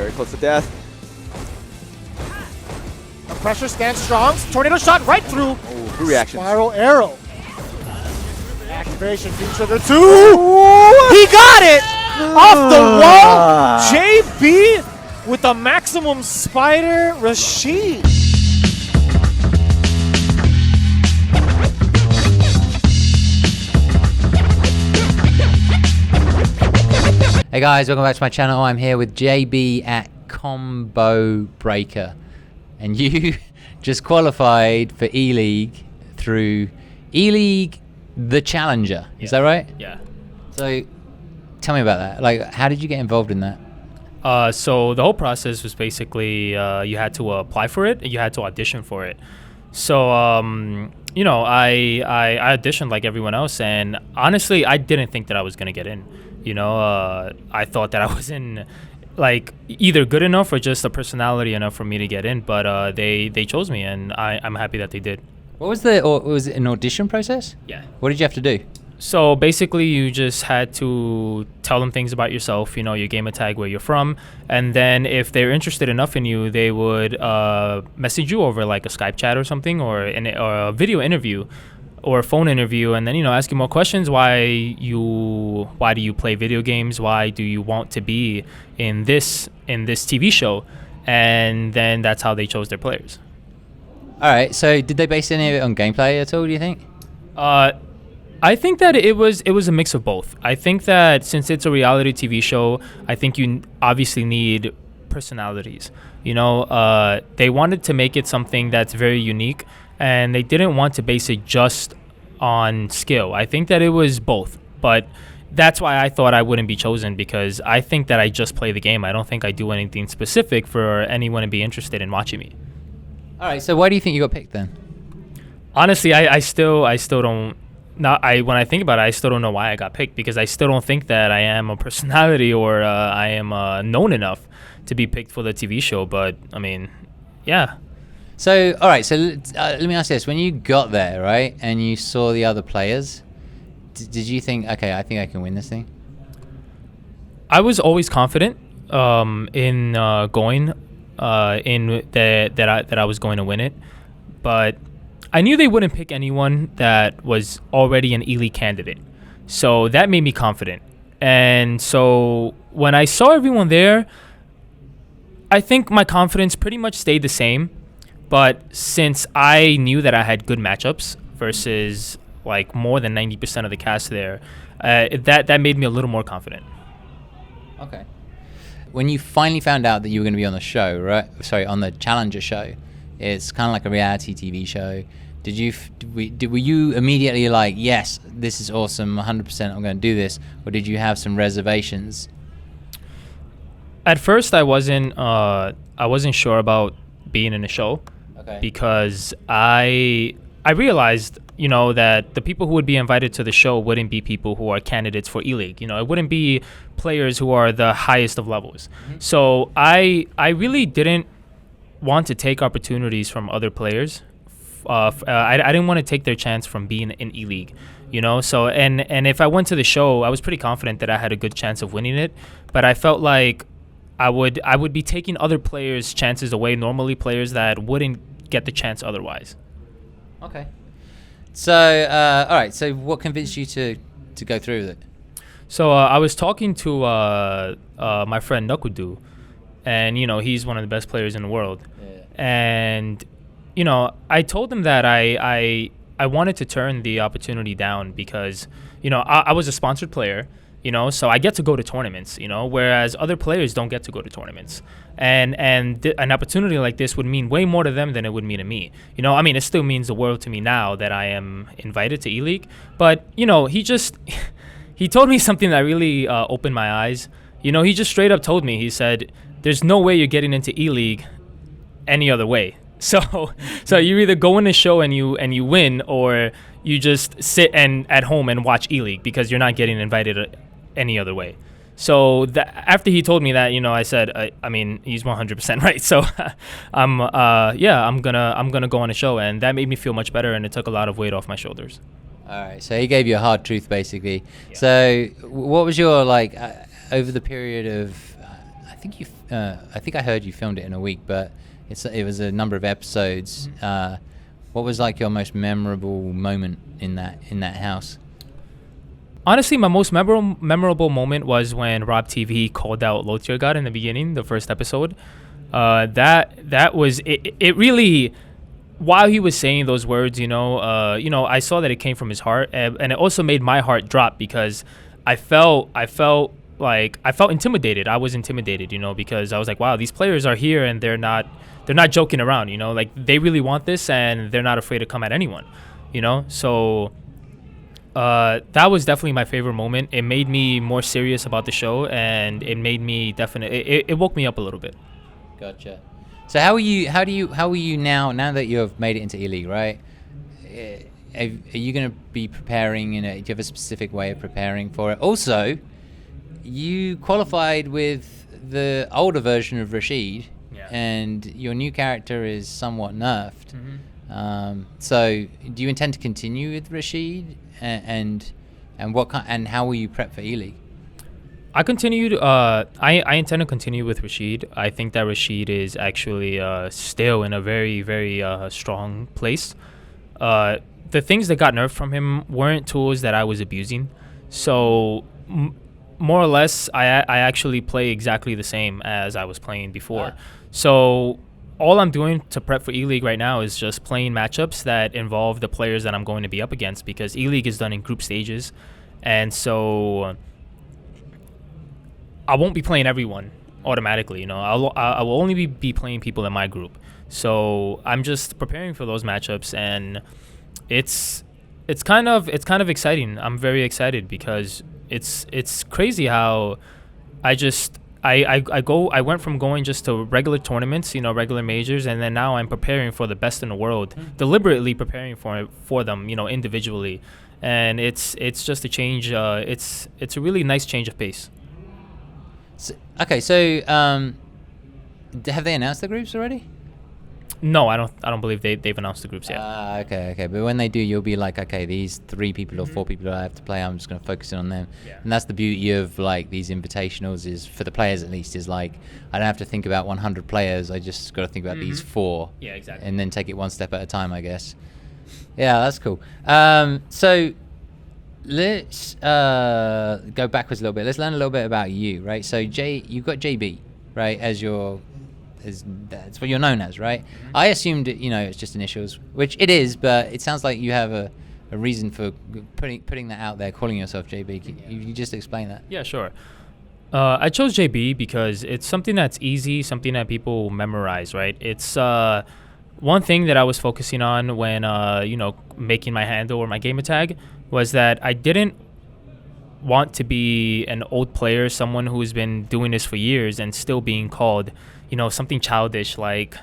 Very close to death. The pressure stands strong. Tornado shot right through. Oh, good reaction. Spiral arrow. Activation, King Sugar 2. He got it! Off the wall. JB with a maximum spider. Rashid. Hey guys, welcome back to my channel. I'm here with JB at Combo Breaker. And you just qualified for ELeague through ELeague the Challenger. Is that right? Yeah. So tell me about that. Like, how did you get involved in that? So the whole process was basically you had to apply for it and you had to audition for it. So, you know, I auditioned like everyone else, and honestly, I didn't think that I was going to get in. You know, I thought that I was in, like, either good enough or just a personality enough for me to get in, but they chose me, and I'm happy that they did. What was was it an audition process? Yeah. What did you have to do? So basically, you just had to tell them things about yourself, you know, your gamer tag, where you're from, and then if they're interested enough in you, they would message you over like a Skype chat or something, or a video interview, or a phone interview, and then, you know, ask you more questions. Why do you play video games? Why do you want to be in this TV show? And then that's how they chose their players. All right. So did they base any of it on gameplay at all, do you think? I think that it was a mix of both. I think that since it's a reality TV show, I think you obviously need personalities. You know, they wanted to make it something that's very unique, and they didn't want to base it just on skill. I think that it was both, but that's why I thought I wouldn't be chosen, because I think that I just play the game. I don't think I do anything specific for anyone to be interested in watching me. All right, so why do you think you got picked then? Honestly, I still don't. When I think about it, I still don't know why I got picked, because I still don't think that I am a personality or I am known enough to be picked for the TV show. But I mean, yeah. So, all right, so let me ask this. When you got there, right, and you saw the other players, did you think, okay, I think I can win this thing? I was always confident in going in that I was going to win it, but I knew they wouldn't pick anyone that was already an ELeague candidate. So that made me confident. And so when I saw everyone there, I think my confidence pretty much stayed the same. But since I knew that I had good matchups versus like more than 90% of the cast there, that made me a little more confident. Okay. When you finally found out that you were going to be on the show, right? Sorry, on the Challenger show, it's kind of like a reality TV show. Were you immediately like, yes, this is awesome, 100%, I'm going to do this, or did you have some reservations? At first, I wasn't sure about being in the show. Okay. Because I realized, you know, that the people who would be invited to the show wouldn't be people who are candidates for ELeague. You know, it wouldn't be players who are the highest of levels. Mm-hmm. So I really didn't want to take opportunities from other players. I didn't want to take their chance from being in ELeague, you know. So and if I went to the show, I was pretty confident that I had a good chance of winning it, but I felt like I would be taking other players' chances away, normally players that wouldn't get the chance otherwise. Okay. So, all right. So, what convinced you to go through with it? So, I was talking to my friend NuckleDu, and you know, he's one of the best players in the world. Yeah. And you know, I told him that I wanted to turn the opportunity down because, you know, I was a sponsored player. You know, so I get to go to tournaments, you know, whereas other players don't get to go to tournaments. And an opportunity like this would mean way more to them than it would mean to me. You know, I mean, it still means the world to me now that I am invited to ELeague. But, you know, he told me something that really opened my eyes. You know, he just straight up told me, he said, there's no way you're getting into ELeague any other way. So you either go in the show and you win, or you just sit at home and watch ELeague, because you're not getting invited any other way. So after he told me that, you know, I said, I mean, he's 100% right. So I'm gonna go on a show, and that made me feel much better, and it took a lot of weight off my shoulders. All right, so he gave you a hard truth, basically. Yeah. So what was your, like, over the period of, I I think I heard you filmed it in a week, but it was a number of episodes. What was like your most memorable moment in that house? Honestly, my most memorable moment was when Rob TV called out Lothier God in the beginning, the first episode. That was it. It really, while he was saying those words, I saw that it came from his heart, and it also made my heart drop because I felt intimidated. I was intimidated, because I was like, wow, these players are here and they're not joking around, like they really want this and they're not afraid to come at anyone, So that was definitely my favorite moment. It made me more serious about the show, and it made me it woke me up a little bit. Gotcha. So how are you now that you have made it into ELeague, right? Are you going to be preparing do you have a specific way of preparing for it? Also, you qualified with the older version of Rashid, and your new character is somewhat nerfed. So do you intend to continue with Rashid, and how will you prep for ELeague? I intend to continue with Rashid. I think that Rashid is actually still in a very, very strong place. The things that got nerfed from him weren't tools that I was abusing. So more or less, I actually play exactly the same as I was playing before. So all I'm doing to prep for ELeague right now is just playing matchups that involve the players that I'm going to be up against, because ELeague is done in group stages. And so I won't be playing everyone automatically. I will only be playing people in my group. So I'm just preparing for those matchups, and it's kind of exciting. I'm very excited because it's crazy how I went from going just to regular tournaments, regular majors, and then now I'm preparing for the best in the world, deliberately preparing for them, individually, and it's just a change. It's a really nice change of pace. So have they announced the groups already? No, I don't believe they've announced the groups yet. Okay. But when they do, you'll be like, okay, these 3 people or 4 people that I have to play, I'm just going to focus in on them. Yeah. And that's the beauty of like these invitationals, is for the players at least, is like I don't have to think about 100 players. I just got to think about these 4. Yeah, exactly. And then take it one step at a time, I guess. Yeah, that's cool. So let's go backwards a little bit. Let's learn a little bit about you, right? So you've got JB, right, that's what you're known as, right? I assumed it's just initials, which it is, but it sounds like you have a reason for putting that out there, calling yourself JB. Can you just explain that? Yeah, sure. I chose JB because it's something that's easy, something that people memorize, right? It's one thing that I was focusing on when making my handle or my gamer tag was that I didn't want to be an old player, someone who's been doing this for years and still being called something childish like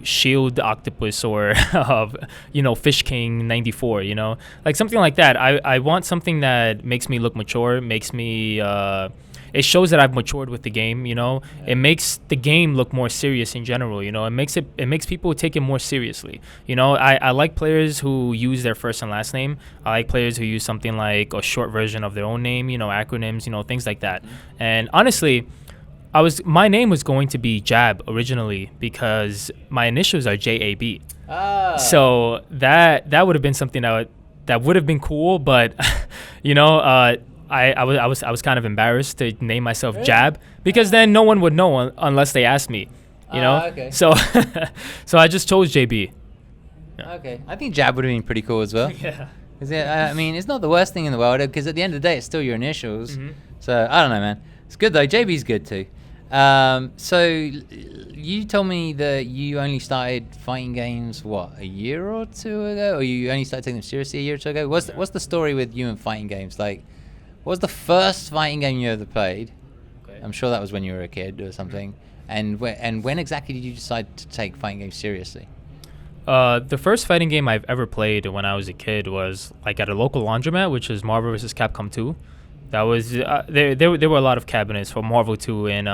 Shield Octopus or Fish King 94, like something like that. I want something that makes me look mature, makes me it shows that I've matured with the game. It makes the game look more serious in general. It makes people take it more seriously. I like players who use their first and last name. I like players who use something like a short version of their own name, acronyms, things like that. And honestly, my name was going to be Jab originally because my initials are JAB. So that would have been something that would have been cool, but I was kind of embarrassed to name myself Jab because then no one would know unless they asked me, Okay. So I just chose JB. Yeah. Okay, I think Jab would have been pretty cool as well. Yeah. I mean, it's not the worst thing in the world because at the end of the day, it's still your initials. So I don't know, man. It's good though. JB's good too. So you told me that you only started fighting games a year or 2 ago, or you only started taking them seriously a year or 2 ago. What's the story with you and fighting games? Like, what was the first fighting game you ever played? Okay. I'm sure that was when you were a kid or something. And when exactly did you decide to take fighting games seriously? The first fighting game I've ever played when I was a kid was like at a local laundromat, which is Marvel vs. Capcom 2. That was there were a lot of cabinets for Marvel 2 in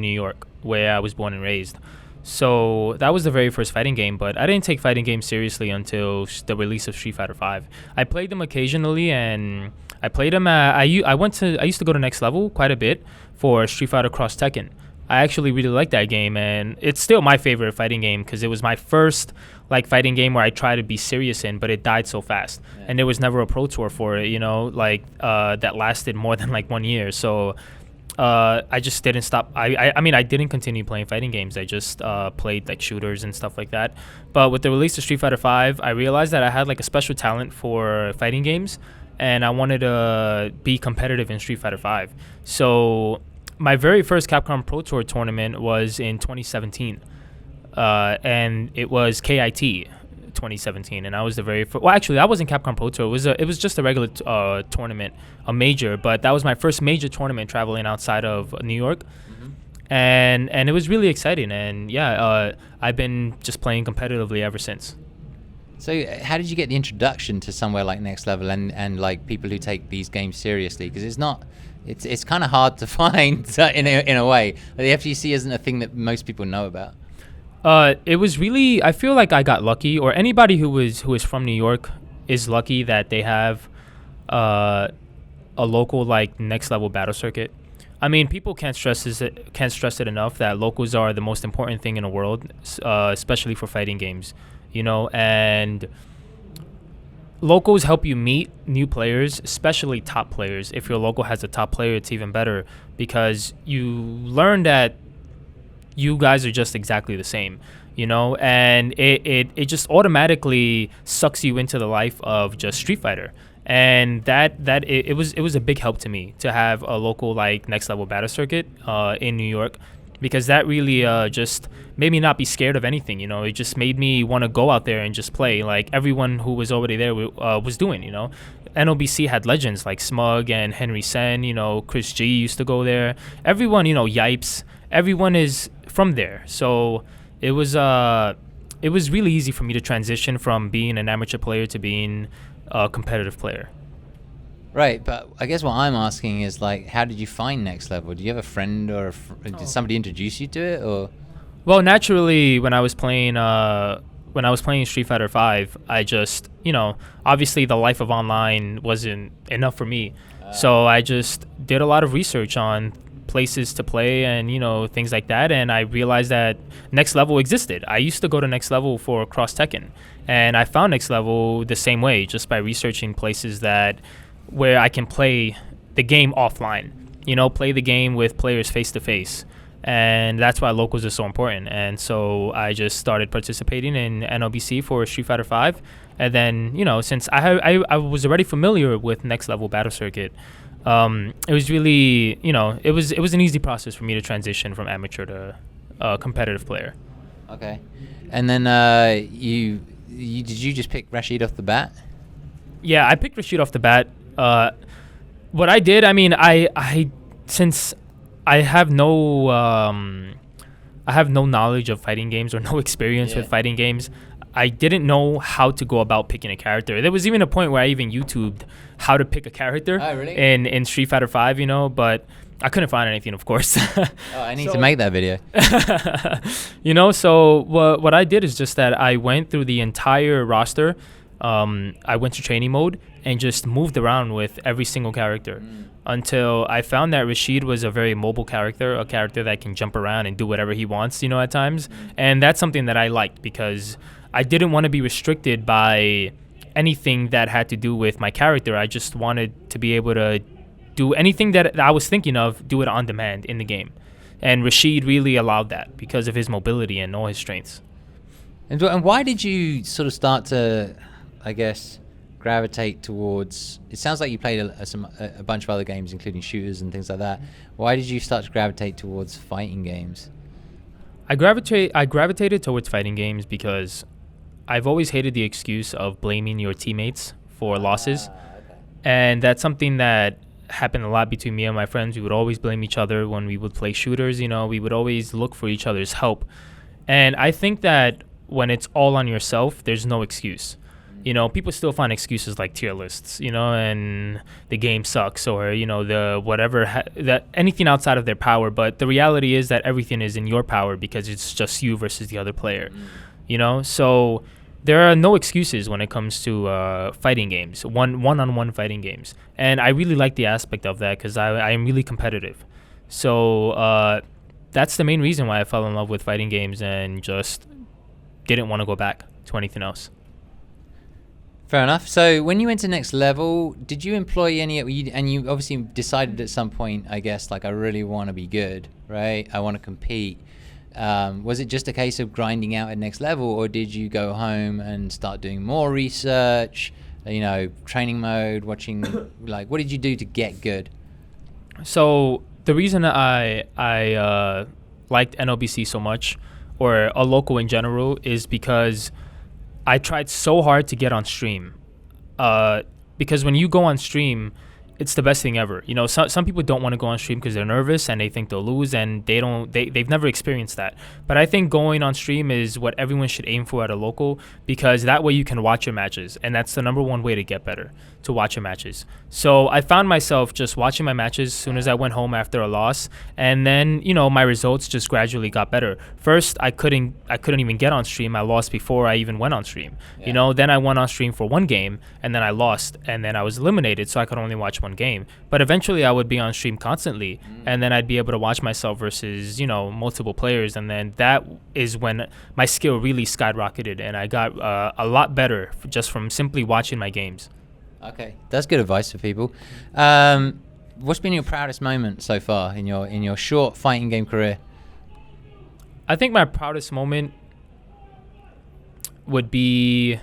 New York, where I was born and raised. So that was the very first fighting game, but I didn't take fighting games seriously until the release of Street Fighter V. I played them occasionally, and I played him I used to go to Next Level quite a bit for Street Fighter Cross Tekken. I actually really like that game, and it's still my favorite fighting game because it was my first like fighting game where I tried to be serious in, but it died so fast. Yeah. And there was never a pro tour for it, you know, like that lasted more than like 1 year. So I just didn't stop. I mean, I didn't continue playing fighting games. I just played like shooters and stuff like that. But with the release of Street Fighter V, I realized that I had like a special talent for fighting games, and I wanted to be competitive in Street Fighter V. So my very first Capcom Pro Tour tournament was in 2017, and it was KIT 2017, and I was the very first. Well, actually, that wasn't Capcom Pro Tour. It was just a regular tournament, a major. But that was my first major tournament traveling outside of New York, and it was really exciting. And yeah, I've been just playing competitively ever since. So how did you get the introduction to somewhere like Next Level and like people who take these games seriously? Because it's kind of hard to find in a way. The FGC isn't a thing that most people know about. It was really, I feel like I got lucky, or anybody who is from New York is lucky that they have a local like Next Level battle circuit. I mean, people can't stress it enough that locals are the most important thing in the world, especially for fighting games, you know, and locals help you meet new players, especially top players. If your local has a top player, it's even better because you learn that you guys are just exactly the same, you know, and it just automatically sucks you into the life of just Street Fighter. And it was a big help to me to have a local like Next Level battle circuit in New York, because that really just made me not be scared of anything, you know. It just made me want to go out there and just play like everyone who was already there was doing, you know. NLBC had legends like Smug and Henry Sen, you know, Chris G used to go there. Everyone, you know, Yipes, everyone is from there. So it was really easy for me to transition from being an amateur player to being a competitive player. Right, but I guess what I'm asking is like, how did you find Next Level? Do you have a friend or did somebody introduce you to it, or? Well, naturally, when I was playing Street Fighter V, I just, you know, obviously the life of online wasn't enough for me, so I just did a lot of research on places to play and, you know, things like that, and I realized that Next Level existed. I used to go to Next Level for Cross Tekken, and I found Next Level the same way, just by researching places where I can play the game offline, you know, play the game with players face to face. And that's why locals are so important. And so I just started participating in NLBC for Street Fighter V. And then, you know, since I was already familiar with Next Level battle circuit, it was really, you know, it was an easy process for me to transition from amateur to competitive player. Okay. And then did you just pick Rashid off the bat? Yeah, I picked Rashid off the bat. What I did, I mean, since I have no knowledge of fighting games or no experience with fighting games, I didn't know how to go about picking a character. There was even a point where I even YouTubed how to pick a character in Street Fighter V, you know, but I couldn't find anything, of course. I need to make that video. You know, so what I did is just that I went through the entire roster. I went to training mode and just moved around with every single character until I found that Rashid was a very mobile character, a character that can jump around and do whatever he wants, you know, at times. And that's something that I liked because I didn't want to be restricted by anything that had to do with my character. I just wanted to be able to do anything that I was thinking of, do it on demand in the game. And Rashid really allowed that because of his mobility and all his strengths. And why did you sort of start to, I guess, gravitate towards? It sounds like you played a bunch of other games, including shooters and things like that. Why did you start to gravitate towards fighting games? I gravitated towards fighting games because I've always hated the excuse of blaming your teammates for losses. Okay. And that's something that happened a lot between me and my friends. We would always blame each other when we would play shooters, you know, we would always look for each other's help. And I think that when it's all on yourself, there's no excuse. You know, people still find excuses like tier lists, you know, and the game sucks, or, you know, the whatever, that anything outside of their power. But the reality is that everything is in your power because it's just you versus the other player, you know. So there are no excuses when it comes to fighting games, one-on-one fighting games. And I really like the aspect of that because I am really competitive. So that's the main reason why I fell in love with fighting games and just didn't want to go back to anything else. Fair enough. So when you went to next level, did you employ any, and you obviously decided at some point, I guess, like, I really want to be good, right? I want to compete. Was it just a case of grinding out at next level, or did you go home and start doing more research, training mode, watching, like, what did you do to get good? So the reason I liked NLBC so much, or a local in general, is because I tried so hard to get on stream. Because when you go on stream, it's the best thing ever. Some people don't want to go on stream because they're nervous and they think they'll lose, and they've never experienced that. But I think going on stream is what everyone should aim for at a local, because that way you can watch your matches, and that's the number one way to get better, to watch your matches. So I found myself just watching my matches as soon as I went home after a loss, and then my results just gradually got better. First, I couldn't even get on stream. I lost before I even went on stream. Yeah. Then I went on stream for one game, and then I lost, and then I was eliminated, so I could only watch one game. But eventually I would be on stream constantly, and then I'd be able to watch myself versus multiple players, and then that is when my skill really skyrocketed, and I got a lot better just from simply watching my games. Okay, that's good advice for people. What's been your proudest moment so far in your short fighting game career? I think my proudest moment would be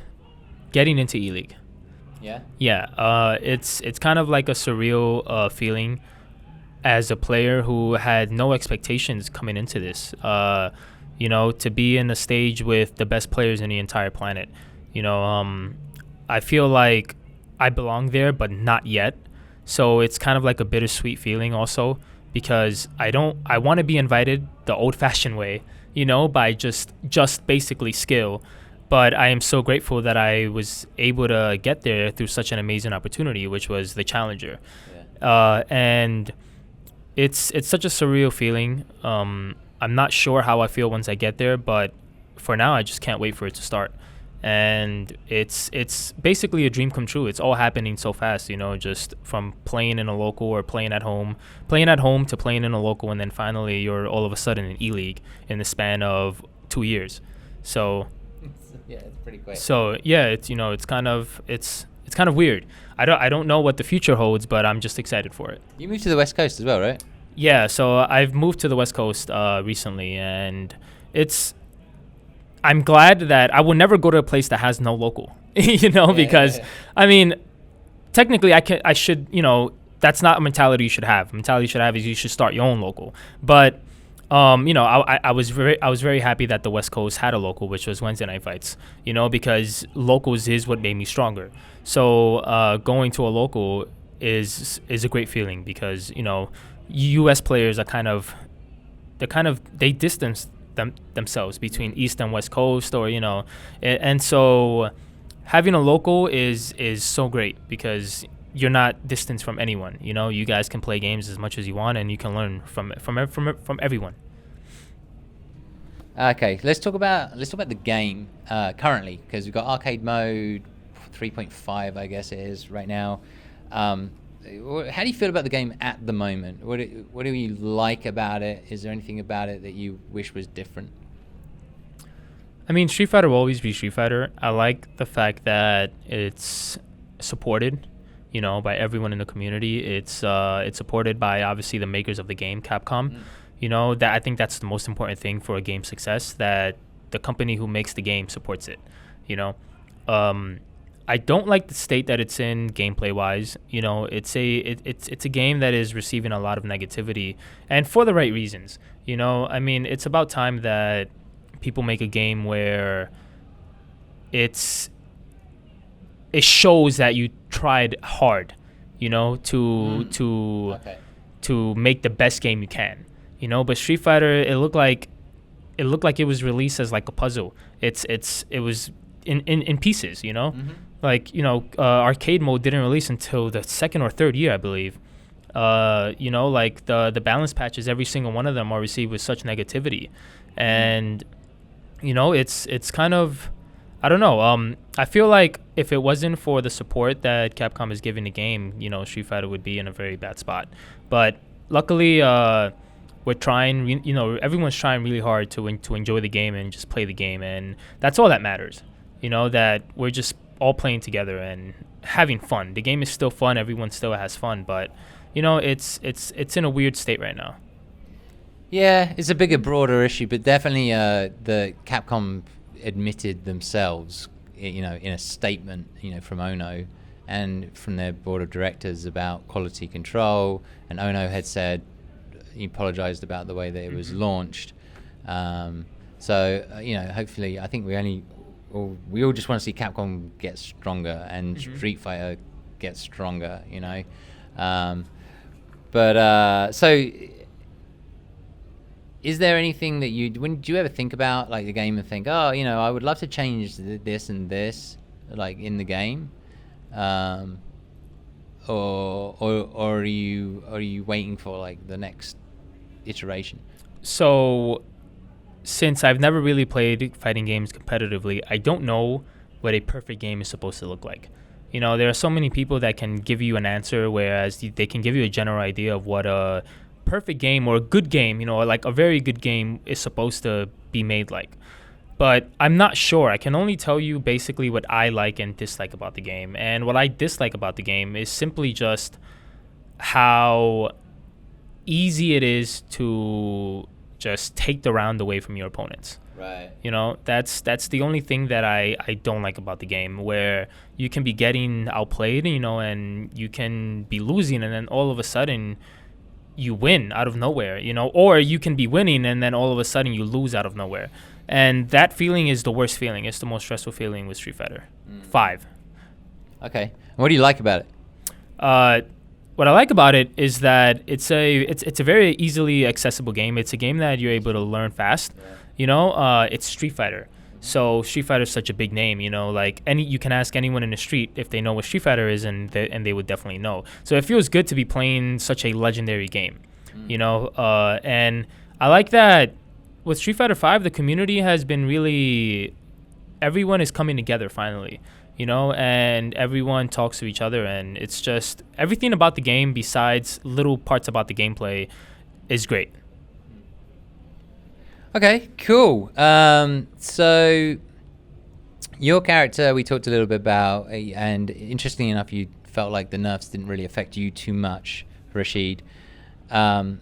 getting into ELeague. Yeah. Yeah, it's kind of like a surreal feeling as a player who had no expectations coming into this. To be in a stage with the best players in the entire planet. I feel like I belong there, but not yet. So it's kind of like a bittersweet feeling also, because I want to be invited the old-fashioned way, by just basically skill. But I am so grateful that I was able to get there through such an amazing opportunity, which was the Challenger. Yeah. And it's such a surreal feeling. I'm not sure how I feel once I get there, but for now, I just can't wait for it to start. And it's basically a dream come true. It's all happening so fast, just from playing in a local or playing at home to playing in a local, and then finally you're all of a sudden in ELeague in the span of 2 years. So yeah, it's pretty quick. So yeah, it's it's kind of weird. I don't know what the future holds, but I'm just excited for it. You moved to the West Coast as well, right? Yeah, so I've moved to the West Coast recently, and I'm glad that I will never go to a place that has no local, because I mean, technically I should, that's not a mentality you should have. The mentality you should have is you should start your own local. But I was very happy that the West Coast had a local, which was Wednesday Night Fights, because locals is what made me stronger. So going to a local is a great feeling, because U.S. players are they distance themselves between East and West Coast, or and so having a local is so great, because you're not distanced from anyone. You guys can play games as much as you want, and you can learn from everyone. Okay, let's talk about the game currently, because we've got arcade mode 3.5, I guess it is right now. How do you feel about the game at the moment? What do you like about it? Is there anything about it that you wish was different? I mean, Street Fighter will always be Street Fighter. I like the fact that it's supported, by everyone in the community. It's supported by obviously the makers of the game, Capcom. That I think that's the most important thing for a game success, that the company who makes the game supports it. I don't like the state that it's in gameplay wise. It's a game that is receiving a lot of negativity, and for the right reasons. I mean, it's about time that people make a game where it shows that you tried hard, to make the best game you can. But Street Fighter, it looked like it was released as like a puzzle. It was in pieces, Mm-hmm. Like, arcade mode didn't release until the second or third year, I believe. Like the balance patches, every single one of them are received with such negativity. And, it's kind of, I don't know. I feel like if it wasn't for the support that Capcom is giving the game, you know, Street Fighter would be in a very bad spot. But luckily, we're trying. You know, everyone's trying really hard to enjoy the game and just play the game, and that's all that matters. You know, that we're just all playing together and having fun. The game is still fun. Everyone still has fun, but you know, it's in a weird state right now. Yeah, it's a bigger, broader issue, but definitely the Capcom admitted themselves, you know, in a statement, you know, from Ono and from their board of directors about quality control, and Ono had said he apologized about the way that it was launched. So you know, hopefully, I think we all just want to see Capcom get stronger and Street Fighter get stronger, you know. So is there anything that do you ever think about like the game and think, oh, you know, I would love to change this and this, like in the game, or are you waiting for like the next iteration? So, since I've never really played fighting games competitively, I don't know what a perfect game is supposed to look like. You know, there are so many people that can give you an answer, whereas they can give you a general idea of what a perfect game or a good game, you know, like a very good game is supposed to be made like. But I'm not sure. I can only tell you basically what I like and dislike about the game. And what I dislike about the game is simply just how easy it is to just take the round away from your opponents. Right. You know, that's the only thing that I don't like about the game, where you can be getting outplayed, you know, and you can be losing, and then all of a sudden you win out of nowhere, you know, or you can be winning and then all of a sudden you lose out of nowhere. And that feeling is the worst feeling. It's the most stressful feeling with Street Fighter 5. Okay. And what do you like about it? What I like about it is that it's a very easily accessible game. It's a game that you're able to learn fast. Yeah. You know, it's Street Fighter. So Street Fighter is such a big name, you know, like you can ask anyone in the street if they know what Street Fighter is, and they would definitely know. So it feels good to be playing such a legendary game, you know, and I like that with Street Fighter 5, the community has been really, everyone is coming together finally, you know, and everyone talks to each other, and it's just everything about the game besides little parts about the gameplay is great. Okay, cool. So your character we talked a little bit about, and interestingly enough, you felt like the nerfs didn't really affect you too much, Rashid. And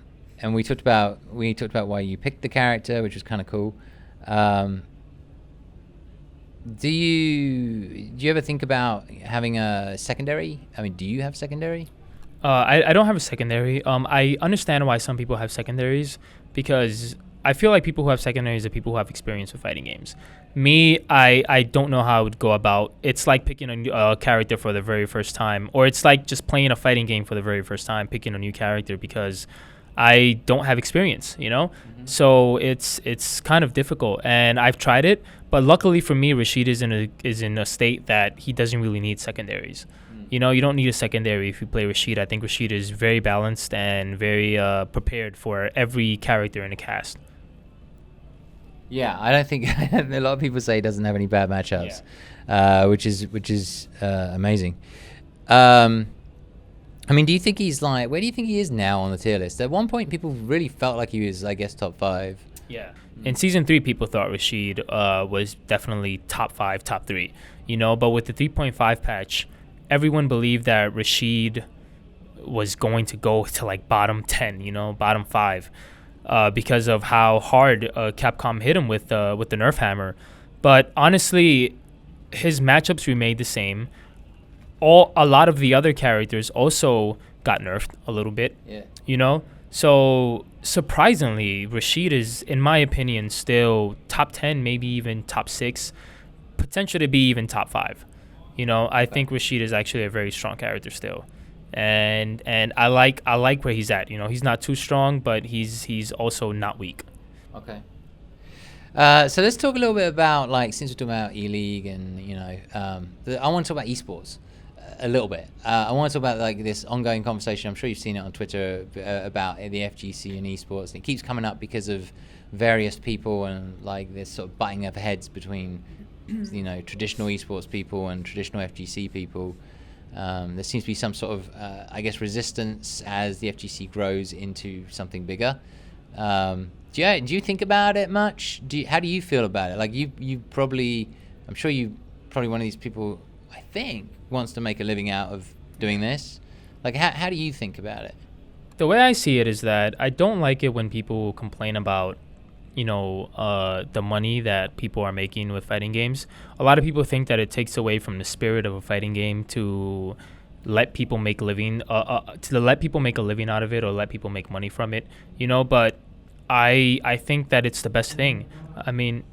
we talked about why you picked the character, which was kind of cool. Do you ever think about having a secondary? I mean, do you have secondary? I don't have a secondary. I understand why some people have secondaries, because I feel like people who have secondaries are people who have experience with fighting games. Me, I don't know how I would go about. It's like picking a character for the very first time, or it's like just playing a fighting game for the very first time, picking a new character, because I don't have experience, you know? So it's kind of difficult, and I've tried it, but luckily for me, Rashid is in a state that he doesn't really need secondaries. You know, you don't need a secondary if you play Rashid. I think Rashid is very balanced and very prepared for every character in the cast. Yeah, I don't think a lot of people say he doesn't have any bad matchups, which is amazing. I mean, do you think he's like, where do you think he is now on the tier list? At one point, people really felt like he was, I guess, top 5. Yeah. In Season 3, people thought Rashid was definitely top 5, top 3, you know, but with the 3.5 patch, everyone believed that Rashid was going to go to like bottom 10, you know, bottom 5. Because of how hard Capcom hit him with the Nerf hammer. But honestly, his matchups remained the same. A lot of the other characters also got nerfed a little bit, you know? So surprisingly, Rashid is, in my opinion, still top 10, maybe even top 6, potential to be even top 5. You know, I think Rashid is actually a very strong character still. And I like where he's at. You know, he's not too strong, but he's also not weak. Okay. So let's talk a little bit about, like, since we're talking about ELeague and, you know, I want to talk about esports. a little bit. I want to talk about like this ongoing conversation. I'm sure you've seen it on Twitter about the FGC and esports. And it keeps coming up because of various people and like this sort of butting of heads between, you know, traditional esports people and traditional FGC people. There seems to be some sort of, I guess, resistance as the FGC grows into something bigger. Do you think about it much? How do you feel about it? Like you probably, I'm sure you probably one of these people, I think, wants to make a living out of doing this. Like, how do you think about it? The way I see it is that I don't like it when people complain about, you know, the money that people are making with fighting games. A lot of people think that it takes away from the spirit of a fighting game to let people make a living, to let people make a living out of it or let people make money from it, you know. But I think that it's the best thing. I mean,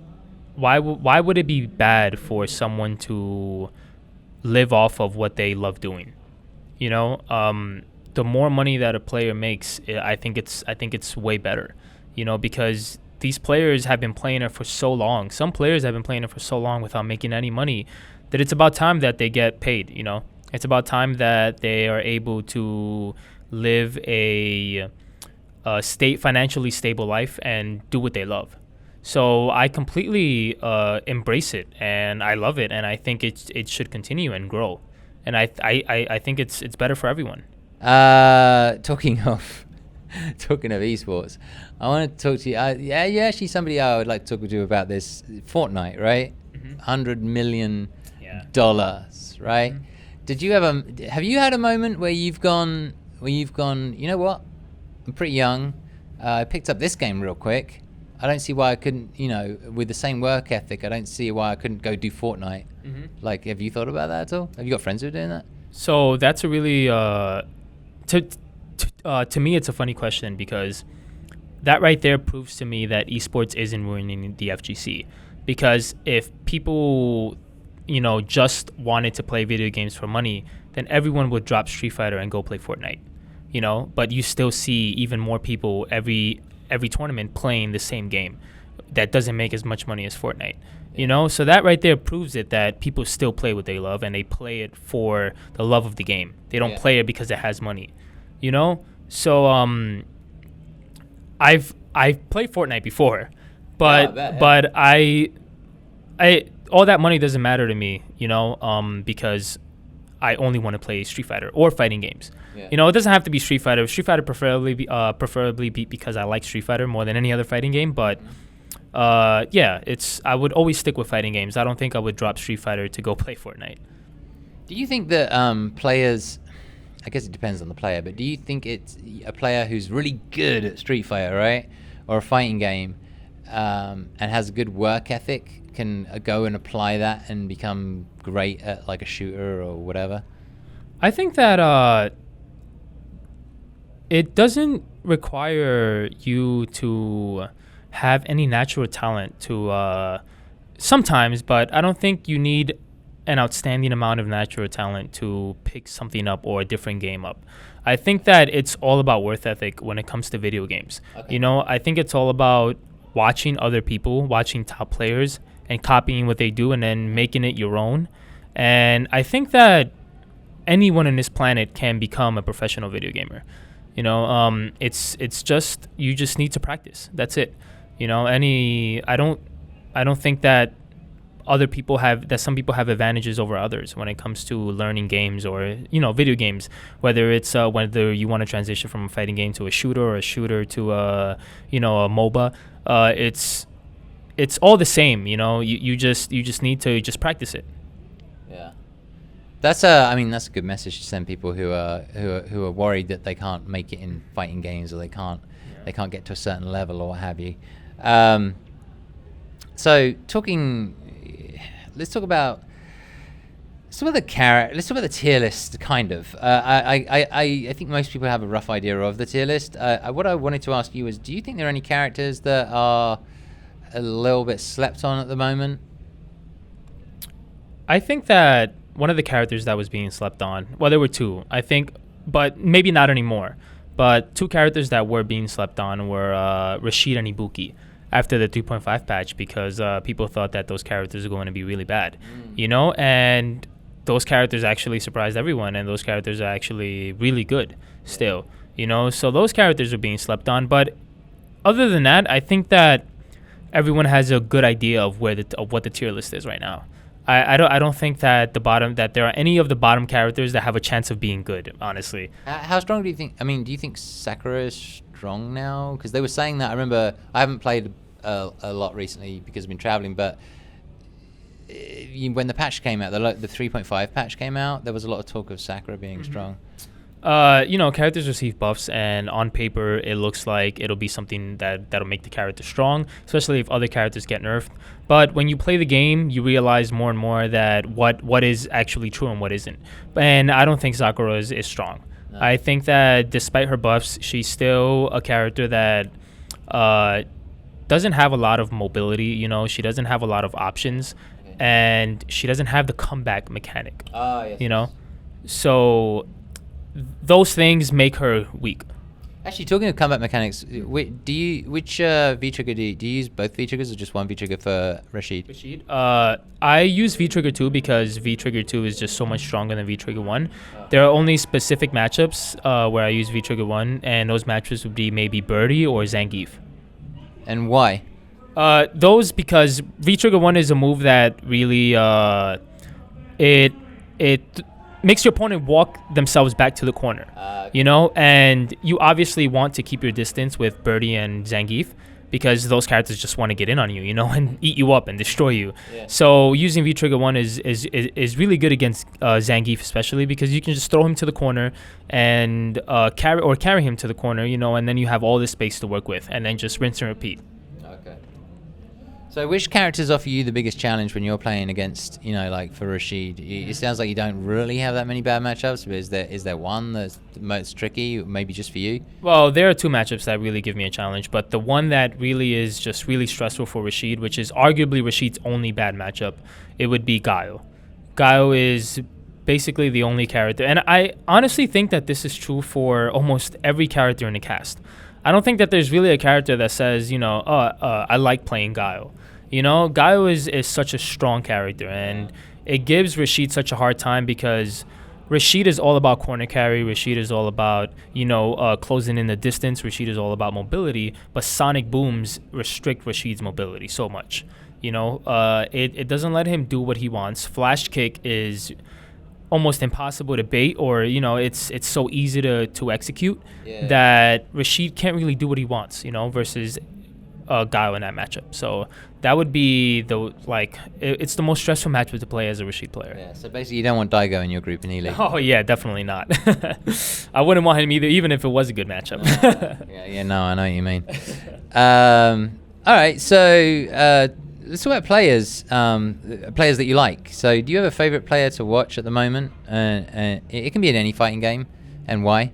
why would it be bad for someone to live off of what they love doing? You know, the more money that a player makes, I think it's way better. You know, because these players have been playing it for so long. Some players have been playing it for so long without making any money that it's about time that they get paid. You know, it's about time that they are able to live a financially stable life and do what they love. So I completely embrace it, and I love it, and I think it should continue and grow, and I think it's better for everyone. Talking of esports, I want to talk to you. You're actually somebody I would like to talk to you about this Fortnite, right? $100 million, right? Mm-hmm. Did you have you had a moment where you've gone, you know what? I'm pretty young. I picked up this game real quick. I don't see why I couldn't, you know, with the same work ethic, I don't see why I couldn't go do Fortnite. Mm-hmm. Like, have you thought about that at all? Have you got friends who are doing that? So that's a really, to me, it's a funny question, because that right there proves to me that esports isn't ruining the FGC. Because if people, you know, just wanted to play video games for money, then everyone would drop Street Fighter and go play Fortnite. You know, but you still see even more people every tournament playing the same game that doesn't make as much money as Fortnite. You know, so that right there proves it, that people still play what they love, and they play it for the love of the game. They don't play it because it has money. You know, so I've played Fortnite before, but I all that money doesn't matter to me. You know, because I only want to play Street Fighter or fighting games. You know, it doesn't have to be Street Fighter. Street Fighter preferably because I like Street Fighter more than any other fighting game. But I would always stick with fighting games. I don't think I would drop Street Fighter to go play Fortnite. Do you think that players, I guess it depends on the player, but do you think it's a player who's really good at Street Fighter, right, or a fighting game, and has a good work ethic, can go and apply that and become great at like a shooter or whatever? I think that it doesn't require you to have any natural talent to sometimes, but I don't think you need an outstanding amount of natural talent to pick something up or a different game up. I think that it's all about work ethic when it comes to video games. Okay. You know, I think it's all about watching other people, watching top players, and copying what they do and then making it your own. And I think that anyone on this planet can become a professional video gamer. You know, it's just, you just need to practice. That's it. You know, I don't think that some people have advantages over others when it comes to learning games or, you know, video games, whether it's whether you want to transition from a fighting game to a shooter or a shooter to a MOBA. It's all the same. You know, you just need to just practice it. Yeah. That's a good message to send people who are worried that they can't make it in fighting games, or they can't get to a certain level or what have you. So let's talk about the tier list, kind of. I think most people have a rough idea of the tier list. What I wanted to ask you is, do you think there are any characters that are a little bit slept on at the moment? I think that one of the characters that was being slept on, well, there were two, I think, but maybe not anymore. But two characters that were being slept on were Rashid and Ibuki after the 3.5 patch, because people thought that those characters were going to be really bad, you know? And those characters actually surprised everyone, and those characters are actually really good still. So those characters are being slept on. But other than that, I think that everyone has a good idea of what the tier list is right now. I don't think that there are any of the bottom characters that have a chance of being good, honestly. How strong do you think? I mean, do you think Sakura is strong now? Because they were saying that. I remember I haven't played a lot recently because I've been traveling, but when the patch came out, the 3.5 patch came out, there was a lot of talk of Sakura being strong. Characters receive buffs, and on paper it looks like it'll be something that'll make the character strong, especially if other characters get nerfed. But when you play the game, you realize more and more that what is actually true and what isn't. And I don't think Sakura is strong. No. I think that despite her buffs, she's still a character that doesn't have a lot of mobility. She doesn't have a lot of options, and she doesn't have the comeback mechanic. Yes. So those things make her weak. Actually, talking of combat mechanics, which V-trigger do you use? Both V-triggers or just one V-trigger for Rashid? I use V-trigger 2 because V-trigger 2 is just so much stronger than V-trigger 1. There are only specific matchups where I use V-trigger 1, and those matchups would be maybe Birdie or Zangief. And why? Those because V-trigger 1 is a move that really it makes your opponent walk themselves back to the corner, and you obviously want to keep your distance with Birdie and Zangief because those characters just want to get in on you, and eat you up and destroy you. Yeah. So using V-trigger 1 is really good against Zangief, especially because you can just throw him to the corner and carry him to the corner, and then you have all this space to work with, and then just rinse and repeat. So which characters offer you the biggest challenge when you're playing against, like for Rashid? It sounds like you don't really have that many bad matchups, but is there one that's the most tricky, maybe just for you? Well, there are two matchups that really give me a challenge, but the one that really is just really stressful for Rashid, which is arguably Rashid's only bad matchup, it would be Guile. Guile is basically the only character, and I honestly think that this is true for almost every character in the cast. I don't think that there's really a character that says, I like playing Guile. Guile is such a strong character, and it gives Rashid such a hard time because Rashid is all about corner carry. Rashid is all about, closing in the distance. Rashid is all about mobility, but sonic booms restrict Rashid's mobility so much. It doesn't let him do what he wants. Flash kick is almost impossible to bait, or it's so easy to execute that Rashid can't really do what he wants, versus Guile in that matchup. So that would be it's the most stressful matchup to play as a Rashid player. Yeah, so basically you don't want Daigo in your group in ELeague. Oh yeah, definitely not. I wouldn't want him either, even if it was a good matchup. No, I know what you mean. All right, so let's talk about players that you like. So do you have a favorite player to watch at the moment? It can be in any fighting game, and why?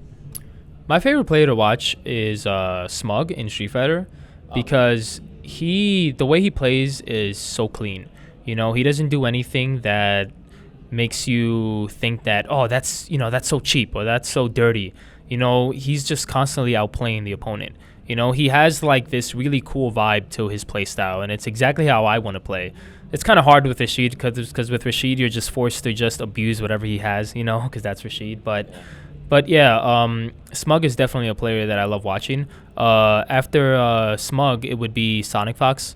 My favorite player to watch is Smug in Street Fighter, because the way he plays is so clean. He doesn't do anything that makes you think that, that's so cheap or that's so dirty. He's just constantly outplaying the opponent. He has this really cool vibe to his play style, and it's exactly how I want to play. It's kind of hard with Rashid because with Rashid you're just forced to just abuse whatever he has, because that's Rashid. But yeah, Smug is definitely a player that I love watching. After Smug, it would be SonicBoxx,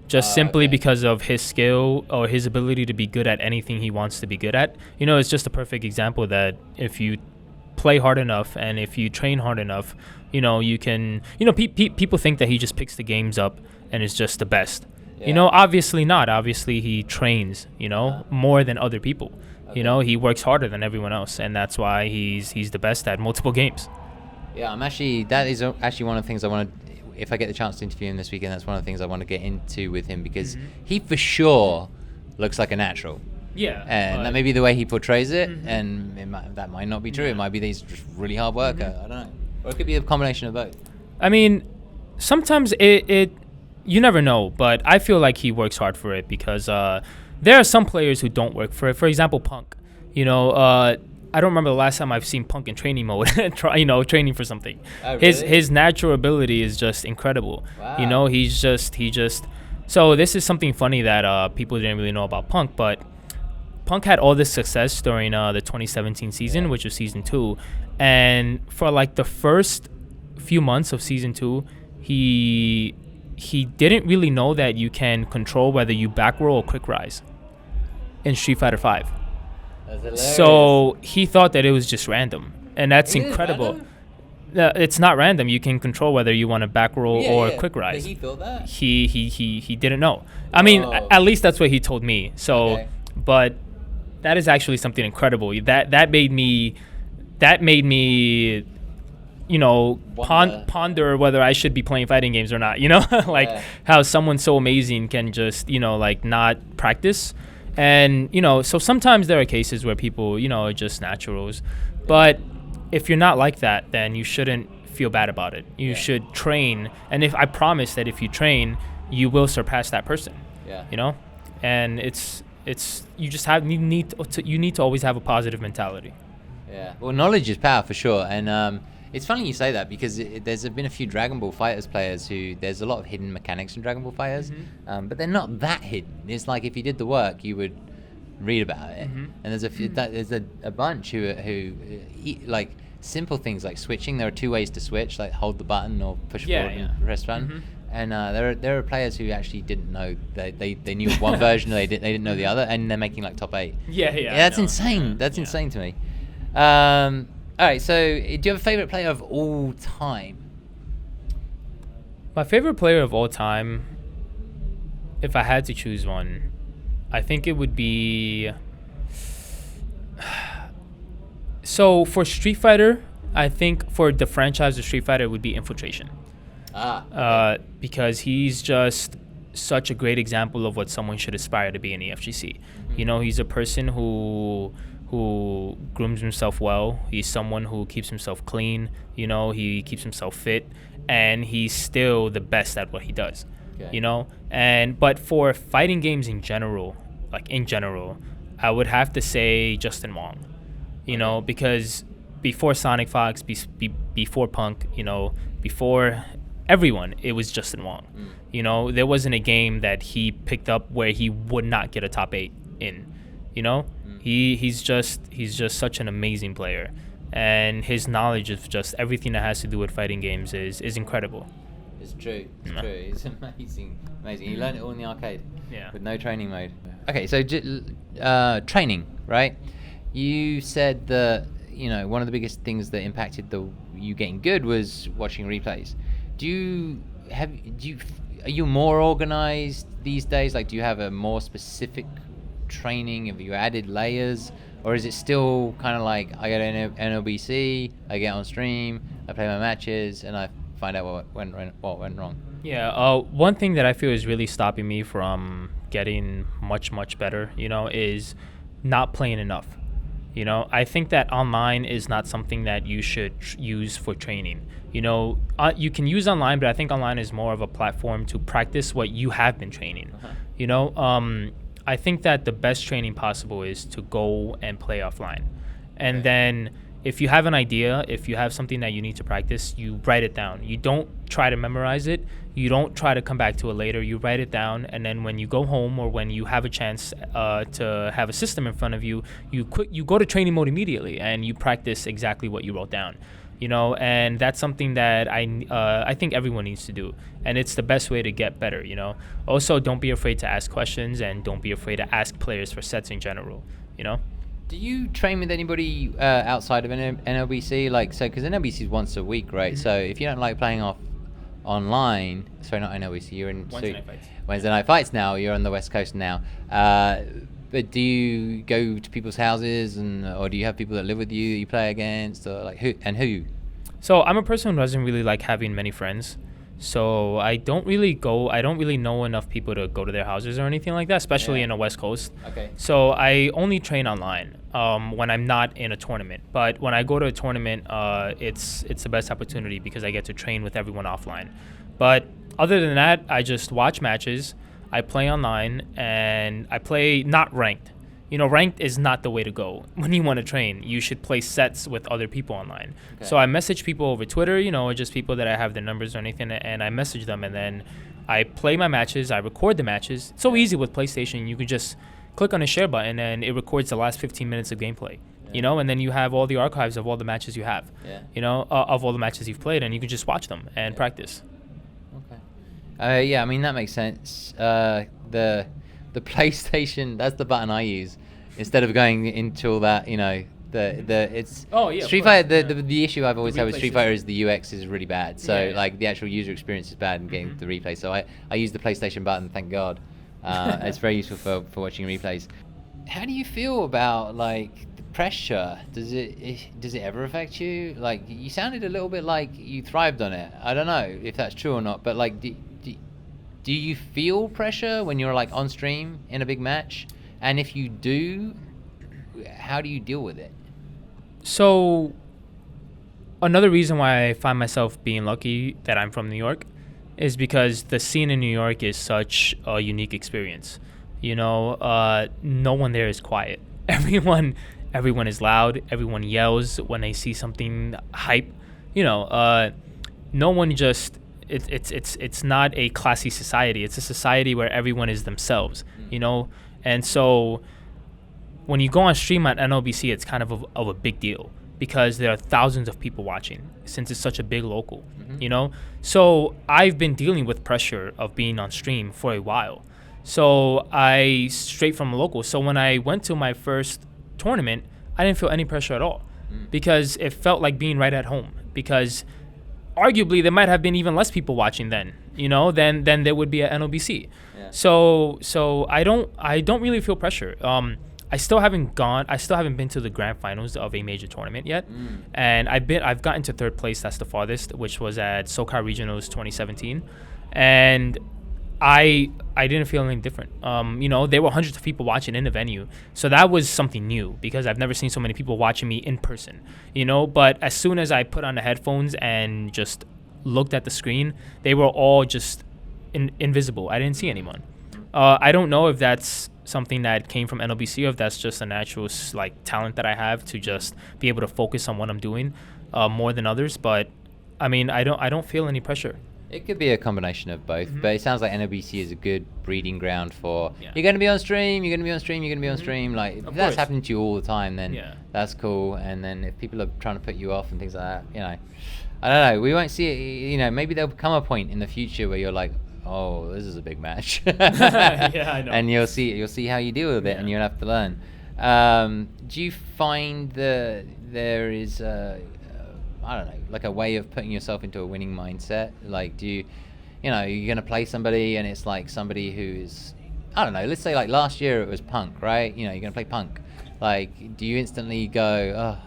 just simply because of his skill or his ability to be good at anything he wants to be good at. It's just a perfect example that if you play hard enough and if you train hard enough, you can, people think that he just picks the games up and is just the best. Obviously not. Obviously he trains, more than other people. Okay. He works harder than everyone else, and that's why he's the best at multiple games. Yeah, that is actually one of the things I want to, if I get the chance to interview him this weekend, that's one of the things I want to get into with him, because he for sure looks like a natural. Yeah. And that may be the way he portrays it, and that might not be true. Yeah. It might be that he's just really hard worker. I don't know. Or it could be a combination of both. I mean, sometimes it you never know, but I feel like he works hard for it because there are some players who don't work for it. For example, Punk. I don't remember the last time I've seen Punk in training mode, training for something. Oh, really? His natural ability is just incredible. Wow. He just. So this is something funny that people didn't really know about Punk, but Punk had all this success during the 2017 season, which was season 2, and for like the first few months of season 2, he didn't really know that you can control whether you back roll or quick rise in Street Fighter 5. So he thought that it was just random, and that's incredible. It's not random. You can control whether you want to back roll or quick rise. But he thought that? He didn't know. I mean, at least that's what he told me. So, but that is actually something incredible. That made me, ponder whether I should be playing fighting games or not. How someone so amazing can just not practice. And so sometimes there are cases where people are just naturals, but if you're not like that, then you shouldn't feel bad about it. You should train, and I promise that if you train, you will surpass that person. And you need to always have a positive mentality. Well, knowledge is power for sure. And it's funny you say that, because there's been a few Dragon Ball Fighters players who there's a lot of hidden mechanics in Dragon Ball Fighters, but they're not that hidden. It's like if you did the work, you would read about it. And there's a few, there's a bunch who like simple things like switching. There are 2 ways to switch, like hold the button or push forward and press button. And there are players who actually didn't know. They knew one version, they didn't know the other, and they're making like top 8. That's insane. That's insane to me. All right, so do you have a favorite player of all time? My favorite player of all time, if I had to choose one, I think it would be... So for Street Fighter, I think for the franchise of Street Fighter, it would be Infiltration. Because he's just such a great example of what someone should aspire to be in the FGC. He's a person who grooms himself well. He's someone who keeps himself clean. He keeps himself fit, and he's still the best at what he does. But for fighting games in general, I would have to say Justin Wong. Because before SonicBoxx, before Punk, before everyone, it was Justin Wong. There wasn't a game that he picked up where he would not get a top 8 in. He's just such an amazing player, and his knowledge of just everything that has to do with fighting games is incredible. It's true. It's amazing. You learned it all in the arcade. With no training mode. Okay, so training, right? You said that one of the biggest things that impacted you getting good was watching replays. Are you more organized these days? Like, do you have a more specific training? Have you added layers, or is it still kind of like I go to NLBC, I get on stream, I play my matches, and I find out what went wrong? One thing that I feel is really stopping me from getting much better, is not playing enough. I think that online is not something that you should use for training. You can use online, but I think online is more of a platform to practice what you have been training. I think that the best training possible is to go and play offline. And then if you have an idea, if you have something that you need to practice, you write it down. You don't try to memorize it. You don't try to come back to it later. You write it down, and then when you go home or when you have a chance to have a system in front of you, you go to training mode immediately and you practice exactly what you wrote down. And that's something that I think everyone needs to do, and it's the best way to get better. Also, don't be afraid to ask questions, and don't be afraid to ask players for sets in general. Do you train with anybody outside of NLBC? Because NLBC is once a week, right? So if you don't like playing online, sorry, not NLBC, you're in Wednesday Night Fights now. You're on the West Coast now. But do you go to people's houses, or do you have people that live with you that you play against, or who? So I'm a person who doesn't really like having many friends. So I don't really know enough people to go to their houses or anything like that, especially in the West Coast. Okay. So I only train online when I'm not in a tournament. But when I go to a tournament, it's the best opportunity because I get to train with everyone offline. But other than that, I just watch matches. I play online, and I play not ranked. Ranked is not the way to go. When you want to train, you should play sets with other people online. Okay. So I message people over Twitter, or just people that I have their numbers or anything, and I message them, and then I play my matches. I record the matches. It's so easy with PlayStation. You can just click on a share button and it records the last 15 minutes of gameplay. You know, and then you have all the archives of all the matches you have. You know, of all the matches you've played, and you can just watch them and practice. Okay. Yeah, I mean that makes sense. The PlayStation, that's the button I use instead of going into all that. You know, it's Street Fighter. The issue I've always had with Street Fighter is the UX is really bad. So like the actual user experience is bad in getting the replay. So I use the PlayStation button. Thank God. It's very useful for watching replays. How do you feel about like the pressure? Does it ever affect you? Like you sounded a little bit like you thrived on it. I don't know if that's true or not, but like do you feel pressure when you're like on stream in a big match? And if you do, how do you deal with it? So another reason why I find myself being lucky that I'm from New York is because the scene in New York is such a unique experience. You know, no one there is quiet. Everyone is loud. Everyone yells when they see something hype. You know, no one just. It's not a classy society. It's a society where everyone is themselves. You know, and so when you go on stream at NLBC, it's kind of a big deal because there are thousands of people watching since it's such a big local. You know, so I've been dealing with pressure of being on stream for a while. So I straight from local. So when I went to my first tournament, I didn't feel any pressure at all because it felt like being right at home. Because arguably there might have been even less people watching then, you know, than there would be at NLBC. Yeah. So I don't really feel pressure. I still haven't been to the grand finals of a major tournament yet, and I've gotten to third place. That's the farthest, which was at SoCal Regionals 2017, and I didn't feel anything different. You know, there were hundreds of people watching in the venue, so that was something new because I've never seen so many people watching me in person. You know, but as soon as I put on the headphones and just looked at the screen, they were all just invisible. I didn't see anyone. I don't know if that's something that came from NLBC or if that's just a natural like talent that I have to just be able to focus on what I'm doing more than others. But I mean, I don't feel any pressure. It could be a combination of both, but it sounds like NLBC is a good breeding ground for you're going to be on stream, you're going to be on stream, you're going to be on stream. Like if that's happening to you all the time, then that's cool. And then if people are trying to put you off and things like that, you know, I don't know. We won't see it. You know, maybe there'll come a point in the future where you're like, oh, this is a big match. Yeah, I know. And you'll see how you deal with it, and you'll have to learn. Do you find that there is I don't know, like a way of putting yourself into a winning mindset? Like, do you know, you're going to play somebody and it's like somebody who's, I don't know, let's say like last year it was Punk, right? You know, you're going to play Punk. Like, do you instantly go,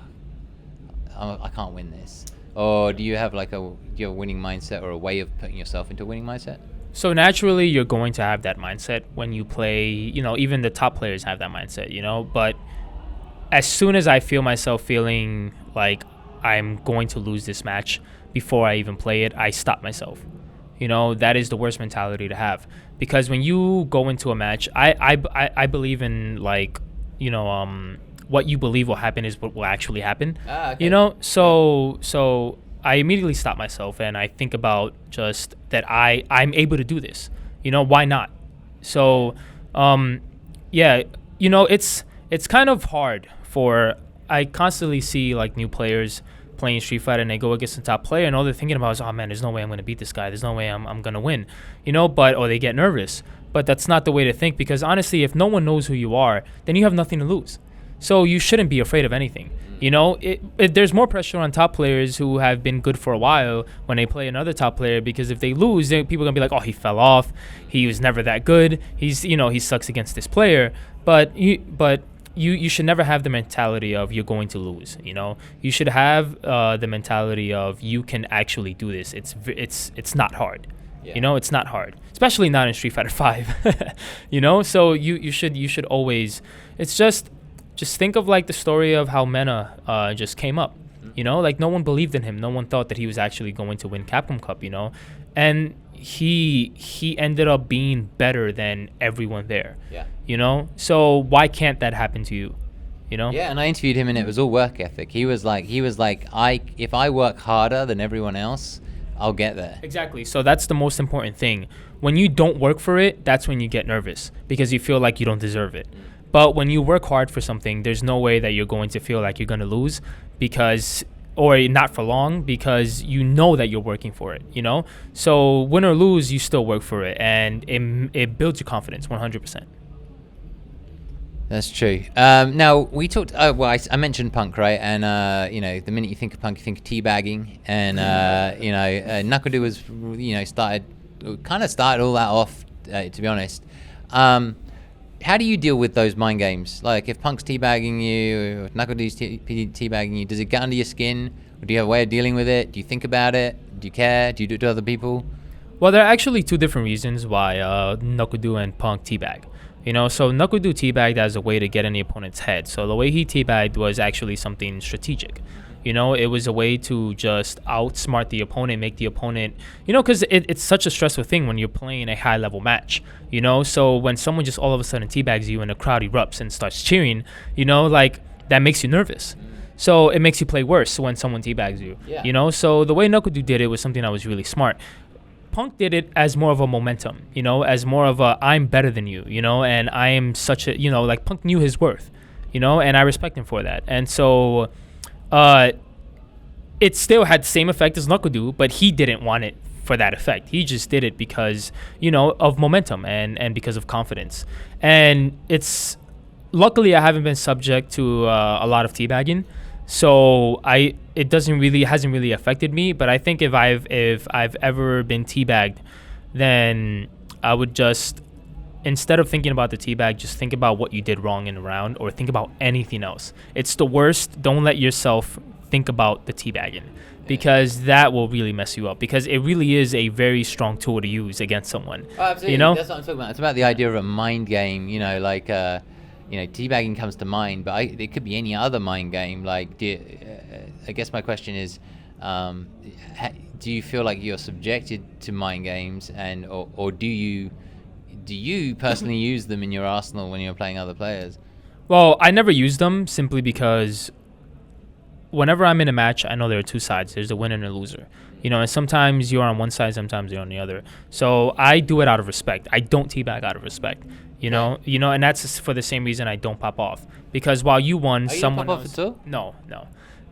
oh, I can't win this? Or do you have like your winning mindset or a way of putting yourself into a winning mindset? So naturally, you're going to have that mindset when you play, you know, even the top players have that mindset, you know, but as soon as I feel myself feeling like I'm going to lose this match before I even play it, I stop myself. You know, that is the worst mentality to have. Because when you go into a match, I believe in, like, you know, what you believe will happen is what will actually happen. Okay. You know, so I immediately stop myself and I think about just that I'm able to do this. You know, why not? So, yeah, you know, it's kind of hard I constantly see like new players playing Street Fighter and they go against the top player and all they're thinking about is, oh man, there's no way I'm going to beat this guy. There's no way I'm going to win, you know, or they get nervous. But that's not the way to think, because honestly, if no one knows who you are, then you have nothing to lose. So you shouldn't be afraid of anything. You know, there's more pressure on top players who have been good for a while when they play another top player, because if they lose, then people are going to be like, oh, he fell off. He was never that good. He sucks against this player. But you should never have the mentality of you're going to lose. You know, you should have the mentality of you can actually do this. It's not hard. Yeah. You know, it's not hard, especially not in Street Fighter 5. You know, so you should always. It's just think of like the story of how Mena just came up. You know, like no one believed in him. No one thought that he was actually going to win Capcom Cup. You know, and he ended up being better than everyone there. Yeah. You know, so why can't that happen to you? You know? Yeah, and I interviewed him and it was all work ethic. He was like, if I work harder than everyone else, I'll get there. Exactly. So that's the most important thing. When you don't work for it, that's when you get nervous because you feel like you don't deserve it. But when you work hard for something, there's no way that you're going to feel like you're going to lose or not for long, because you know that you're working for it, So win or lose, you still work for it, and it builds your confidence 100%. That's true. Now we talked. Oh well, I mentioned Punk, right? And the minute you think of Punk, you think of teabagging, and NuckleDu was, started all that off. To be honest, how do you deal with those mind games? Like if Punk's teabagging you, or NuckleDu's teabagging you, does it get under your skin? Or do you have a way of dealing with it? Do you think about it? Do you care? Do you do it to other people? Well, there are actually two different reasons why NuckleDu and Punk teabag. So NuckleDu teabagged as a way to get in the opponent's head. So the way he teabagged was actually something strategic. It was a way to just outsmart the opponent, make the opponent, because it's such a stressful thing when you're playing a high-level match, So when someone just all of a sudden teabags you and the crowd erupts and starts cheering, that makes you nervous. So it makes you play worse when someone teabags you, So the way NuckleDu did it was something that was really smart. Punk did it as more of a momentum, as more of a I'm better than you, and I am such a, Punk knew his worth, and I respect him for that. And so it still had the same effect as NuckleDu, but he didn't want it for that effect. He just did it because, of momentum and because of confidence. And luckily I haven't been subject to a lot of teabagging. So it hasn't really affected me, but I think if I've ever been teabagged, then I would just, instead of thinking about the teabag, just think about what you did wrong in the round, or think about anything else. It's the worst. Don't let yourself think about the teabagging, because that will really mess you up, because it really is a very strong tool to use against someone. Oh, absolutely. That's what I'm talking about. It's about the idea of a mind game, teabagging comes to mind, but it could be any other mind game. Like, I guess my question is, do you feel like you're subjected to mind games, or do you personally use them in your arsenal when you're playing other players? Well, I never use them simply because whenever I'm in a match, I know there are two sides. There's a winner and a loser. And sometimes you're on one side, sometimes you're on the other. So I do it out of respect. I don't teabag out of respect. And that's for the same reason I don't pop off. Because while you won, someone pop else... off at all? No.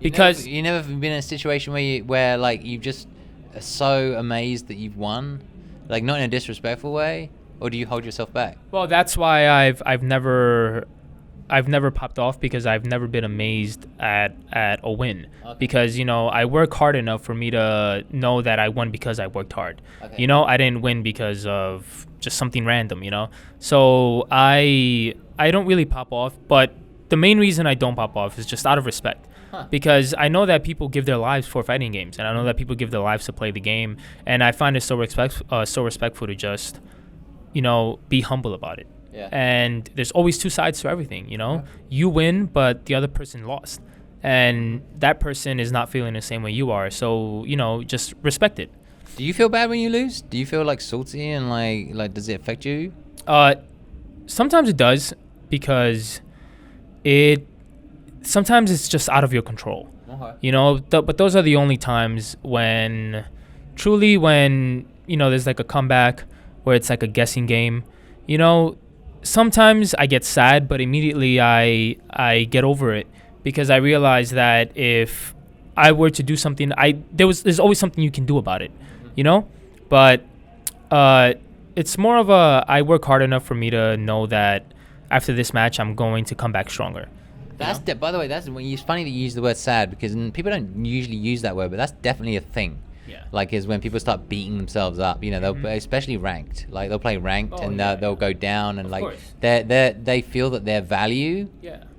Because you never been in a situation where you just are so amazed that you've won, like not in a disrespectful way, or do you hold yourself back? Well, that's why I've never popped off, because I've never been amazed at a win. Okay. Because I work hard enough for me to know that I won because I worked hard. Okay. I didn't win because of just something random. So I don't really pop off, but the main reason I don't pop off is just out of respect. Because I know that people give their lives for fighting games, and I know that people give their lives to play the game, and I find it so respectful to just be humble about it. Yeah. And there's always two sides to everything, Yeah. You win, but the other person lost. And that person is not feeling the same way you are. So, just respect it. Do you feel bad when you lose? Do you feel salty and like does it affect you? Sometimes it does, because sometimes it's just out of your control. Okay. But those are the only times when there's a comeback where it's like a guessing game. Sometimes I get sad, but immediately I get over it, because I realize that if I were to do something, there's always something you can do about it, But it's more of I work hard enough for me to know that after this match, I'm going to come back stronger. By the way, it's funny that you use the word sad, because people don't usually use that word, but that's definitely a thing. Yeah. Is when people start beating themselves up, they'll especially ranked. They'll play ranked, they'll go down, and they feel that their value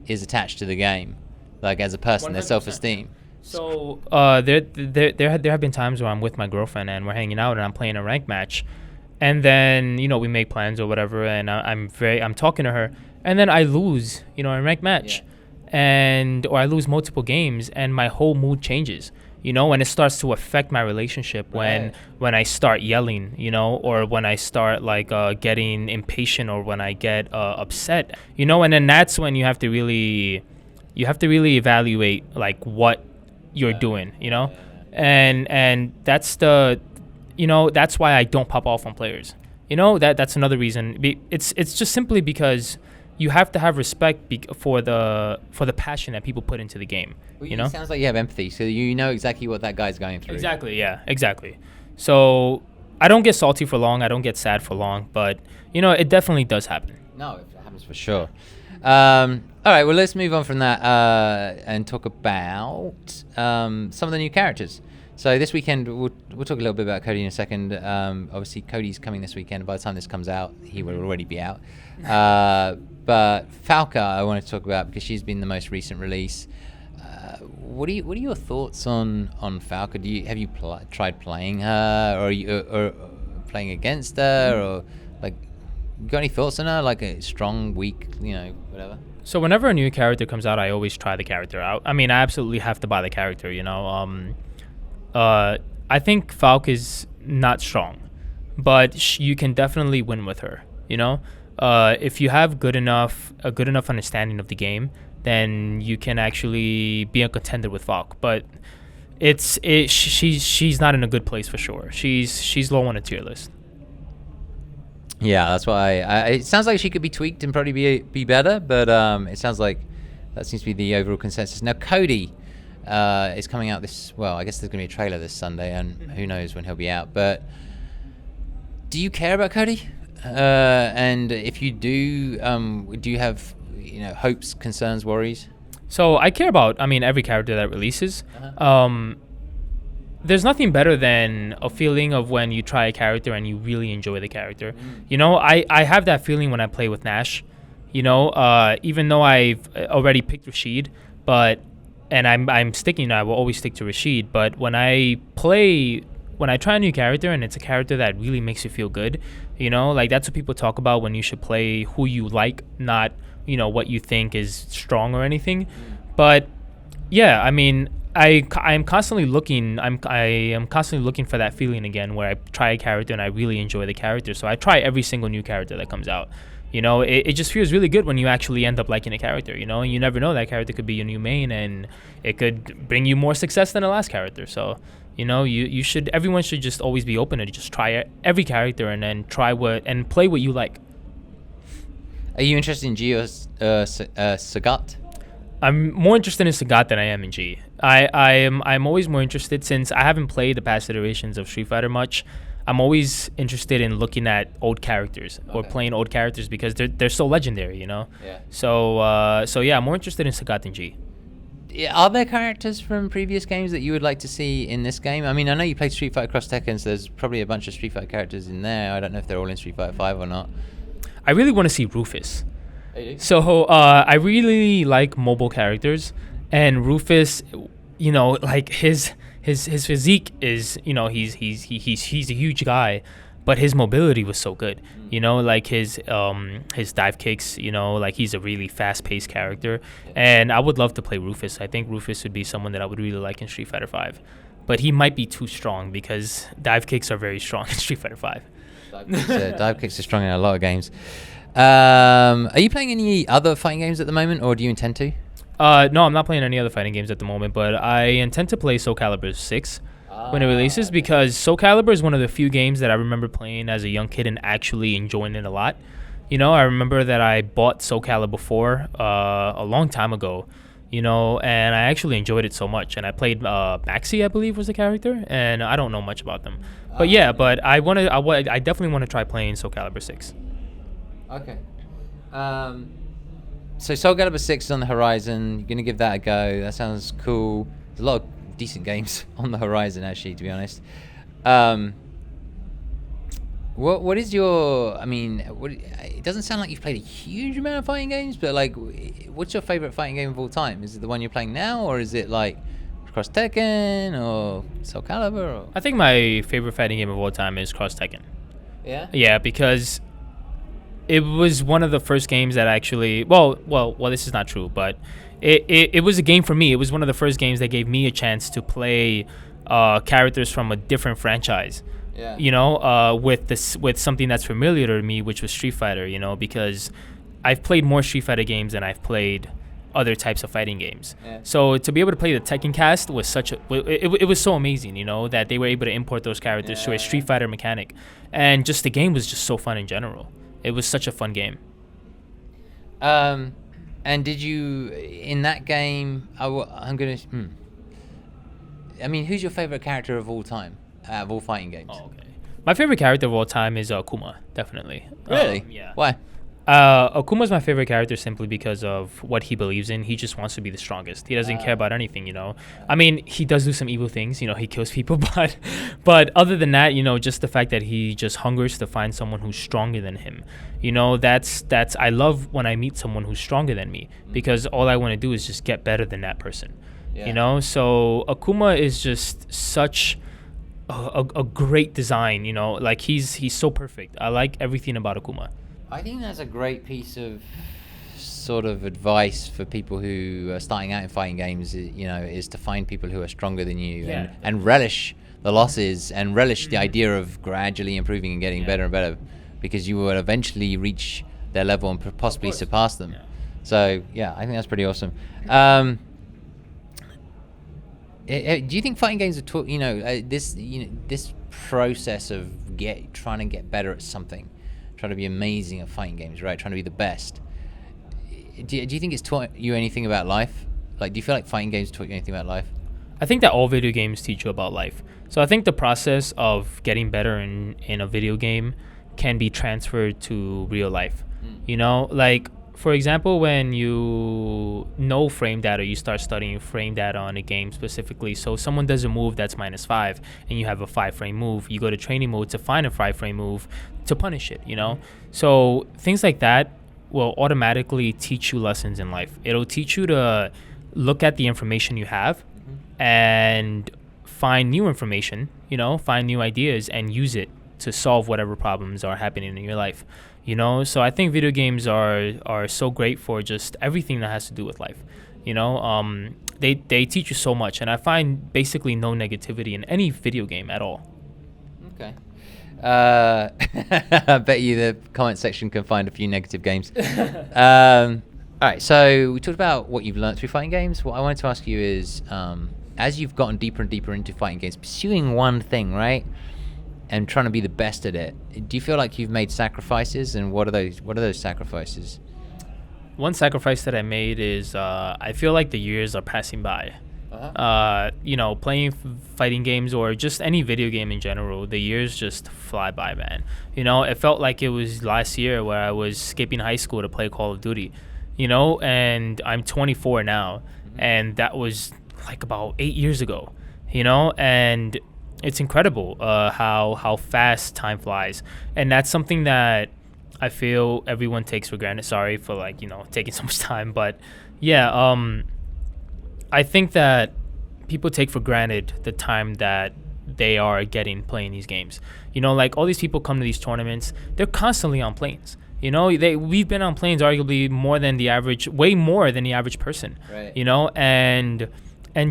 is attached to the game, as a person, 100%. Their self-esteem. So there have been times where I'm with my girlfriend and we're hanging out and I'm playing a ranked match, and then we make plans or whatever, and I'm talking to her, and then I lose in a ranked match, or I lose multiple games, and my whole mood changes. And it starts to affect my relationship when I start yelling, or when I start getting impatient, or when I get upset, and then that's when you have to really evaluate what you're doing, and that's that's why I don't pop off on players. That's another reason. It's just simply because you have to have respect for the passion that people put into the game. Well, you know, it sounds like you have empathy, so you know exactly what that guy's going through. Exactly. Yeah. Exactly. So I don't get salty for long. I don't get sad for long. But you know, it definitely does happen. No, it happens for sure. All right. Well, let's move on from that and talk about some of the new characters. So this weekend, we'll talk a little bit about Cody in a second. Obviously, Cody's coming this weekend. By the time this comes out, he will already be out. But Falke, I want to talk about because she's been the most recent release. What are your thoughts on Falke? Have you tried playing her, or playing against her, or like, got any thoughts on her? Like a strong, weak, whatever. So whenever a new character comes out, I always try the character out. I mean, I absolutely have to buy the character. I think Falke is not strong, but you can definitely win with her. If you have a good enough understanding of the game, then you can actually be a contender with Falke. But she's not in a good place for sure. She's low on a tier list. Yeah, that's why it sounds like she could be tweaked and probably be better, but it sounds like that seems to be the overall consensus. Now, Cody is coming out I guess there's going to be a trailer this Sunday, and who knows when he'll be out. But do you care about Cody? And if you do you have hopes, concerns, worries? So I care about, every character that releases. There's nothing better than a feeling of when you try a character and you really enjoy the character. I have that feeling when I play with Nash. Even though I've already picked Rashid, and I'm sticking, I will always stick to Rashid. But when I try a new character and it's a character that really makes you feel good, that's what people talk about when you should play who you like, not what you think is strong or anything. But yeah, I am constantly looking. I am constantly looking for that feeling again, where I try a character and I really enjoy the character. So I try every single new character that comes out. It just feels really good when you actually end up liking a character. And you never know, that character could be your new main, and it could bring you more success than the last character. So everyone should just always be open to just try every character and then and play what you like. Are you interested in G or Sagat? I'm more interested in Sagat than I am in G. I'm always more interested, since I haven't played the past iterations of Street Fighter much. I'm always interested in looking at old characters or playing old characters because they're so legendary, Yeah. So yeah, I'm more interested in Sagat than G. Are there characters from previous games that you would like to see in this game? I know you played Street Fighter Cross Tekken, so there's probably a bunch of Street Fighter characters in there. I don't know if they're all in Street Fighter 5 or not. I really want to see Rufus. So I really like mobile characters, and Rufus, like his physique is, he's a huge guy, but his mobility was so good. Like his dive kicks, like he's a really fast-paced character, and I would love to play Rufus. I think Rufus would be someone that I would really like in Street Fighter 5, but he might be too strong because dive kicks are very strong in Street Fighter 5. Dive kicks are strong in a lot of games. Are you playing any other fighting games at the moment, or do you intend to? No, I'm not playing any other fighting games at the moment, but I intend to play Soul Calibur 6 when it releases, because Soul Calibur is one of the few games that I remember playing as a young kid and actually enjoying it a lot. I remember that I bought Soul Calibur 4 a long time ago, and I actually enjoyed it so much. And I played Maxi, I believe, was the character, and I don't know much about them. But yeah, but I definitely want to try playing Soul Calibur 6. Okay. So Soul Calibur 6 is on the horizon. You're going to give that a go. That sounds cool. There's a lot of decent games on the horizon, actually, to be honest. What is your... it doesn't sound like you've played a huge amount of fighting games, but, like, what's your favorite fighting game of all time? Is it the one you're playing now, or is it, like, Cross Tekken, or Soul Calibur? Or? I think my favorite fighting game of all time is Cross Tekken. Yeah? Yeah, because... it was one of the first games that actually, well, this is not true, but it was a game for me. It was one of the first games that gave me a chance to play characters from a different franchise. Yeah. With something that's familiar to me, which was Street Fighter. Because I've played more Street Fighter games than I've played other types of fighting games. Yeah. So to be able to play the Tekken cast was it was so amazing. That they were able to import those characters to a Street Fighter mechanic, and just the game was just so fun in general. It was such a fun game. And did you in that game? I'm gonna. I mean, who's your favorite character of all time out of all fighting games? Oh, okay. My favorite character of all time is Akuma, definitely. Really? Yeah. Why? Akuma's my favorite character simply because of what he believes in. He just wants to be the strongest. He doesn't care about anything, you know. I mean, he does do some evil things, you know. He kills people, but other than that, you know, just the fact that he just hungers to find someone who's stronger than him. You know, that's. I love when I meet someone who's stronger than me because all I want to do is just get better than that person. Yeah. You know, so Akuma is just such a great design. You know, like he's so perfect. I like everything about Akuma. I think that's a great piece of sort of advice for people who are starting out in fighting games, you know, is to find people who are stronger than you and relish the losses and relish the idea of gradually improving and getting better and better, because you will eventually reach their level and possibly surpass them. Yeah. So, yeah, I think that's pretty awesome. Do you think fighting games are taught, this process of trying to get better at something, trying to be amazing at fighting games, right? Trying to be the best. Do you think it's taught you anything about life? Like, do you feel like fighting games taught you anything about life? I think that all video games teach you about life. So I think the process of getting better in a video game can be transferred to real life. You know, like, for example, when you know frame data, you start studying frame data on a game specifically. So someone does a move that's -5 and you have a 5-frame move. You go to training mode to find a 5-frame move to punish it, you know? So things like that will automatically teach you lessons in life. It'll teach you to look at the information you have and find new information, you know, find new ideas and use it to solve whatever problems are happening in your life. You know, so I think video games are so great for just everything that has to do with life. You know, they teach you so much, and I find basically no negativity in any video game at all. Okay. I bet you the comment section can find a few negative games. All right, so we talked about what you've learned through fighting games. What I wanted to ask you is, as you've gotten deeper and deeper into fighting games, pursuing one thing, right? And trying to be the best at it. Do you feel like you've made sacrifices, and what are those sacrifices? One sacrifice that I made is I feel like the years are passing by. You know, playing fighting games or just any video game in general, the years just fly by, man. You know, it felt like it was last year where I was skipping high school to play Call of Duty, you know, and I'm 24 now, and that was like about 8 years ago, you know, and it's incredible how fast time flies, and that's something that I feel everyone takes for granted. Sorry for, like, you know, taking so much time, but yeah, I think that people take for granted the time that they are getting playing these games. You know, like all these people come to these tournaments, they're constantly on planes. You know, we've been on planes arguably more than the average, way more than the average person. Right. You know, and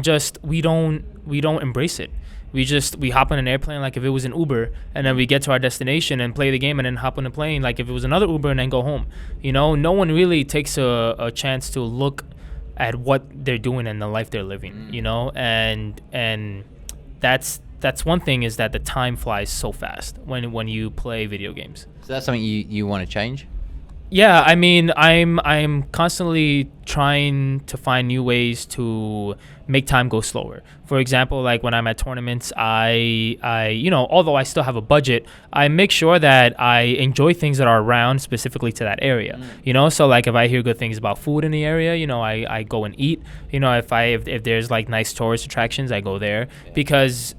just we don't embrace it. We hop on an airplane like if it was an Uber, and then we get to our destination and play the game and then hop on a plane like if it was another Uber and then go home. You know, no one really takes a chance to look at what they're doing and the life they're living, you know, and that's one thing, is that the time flies so fast when you play video games. So that's something you want to change? Yeah, I mean, I'm constantly trying to find new ways to make time go slower. For example, like when I'm at tournaments, I you know, although I still have a budget, I make sure that I enjoy things that are around specifically to that area. You know, so like if I hear good things about food in the area, you know, I go and eat. You know, if there's like nice tourist attractions, I go there, because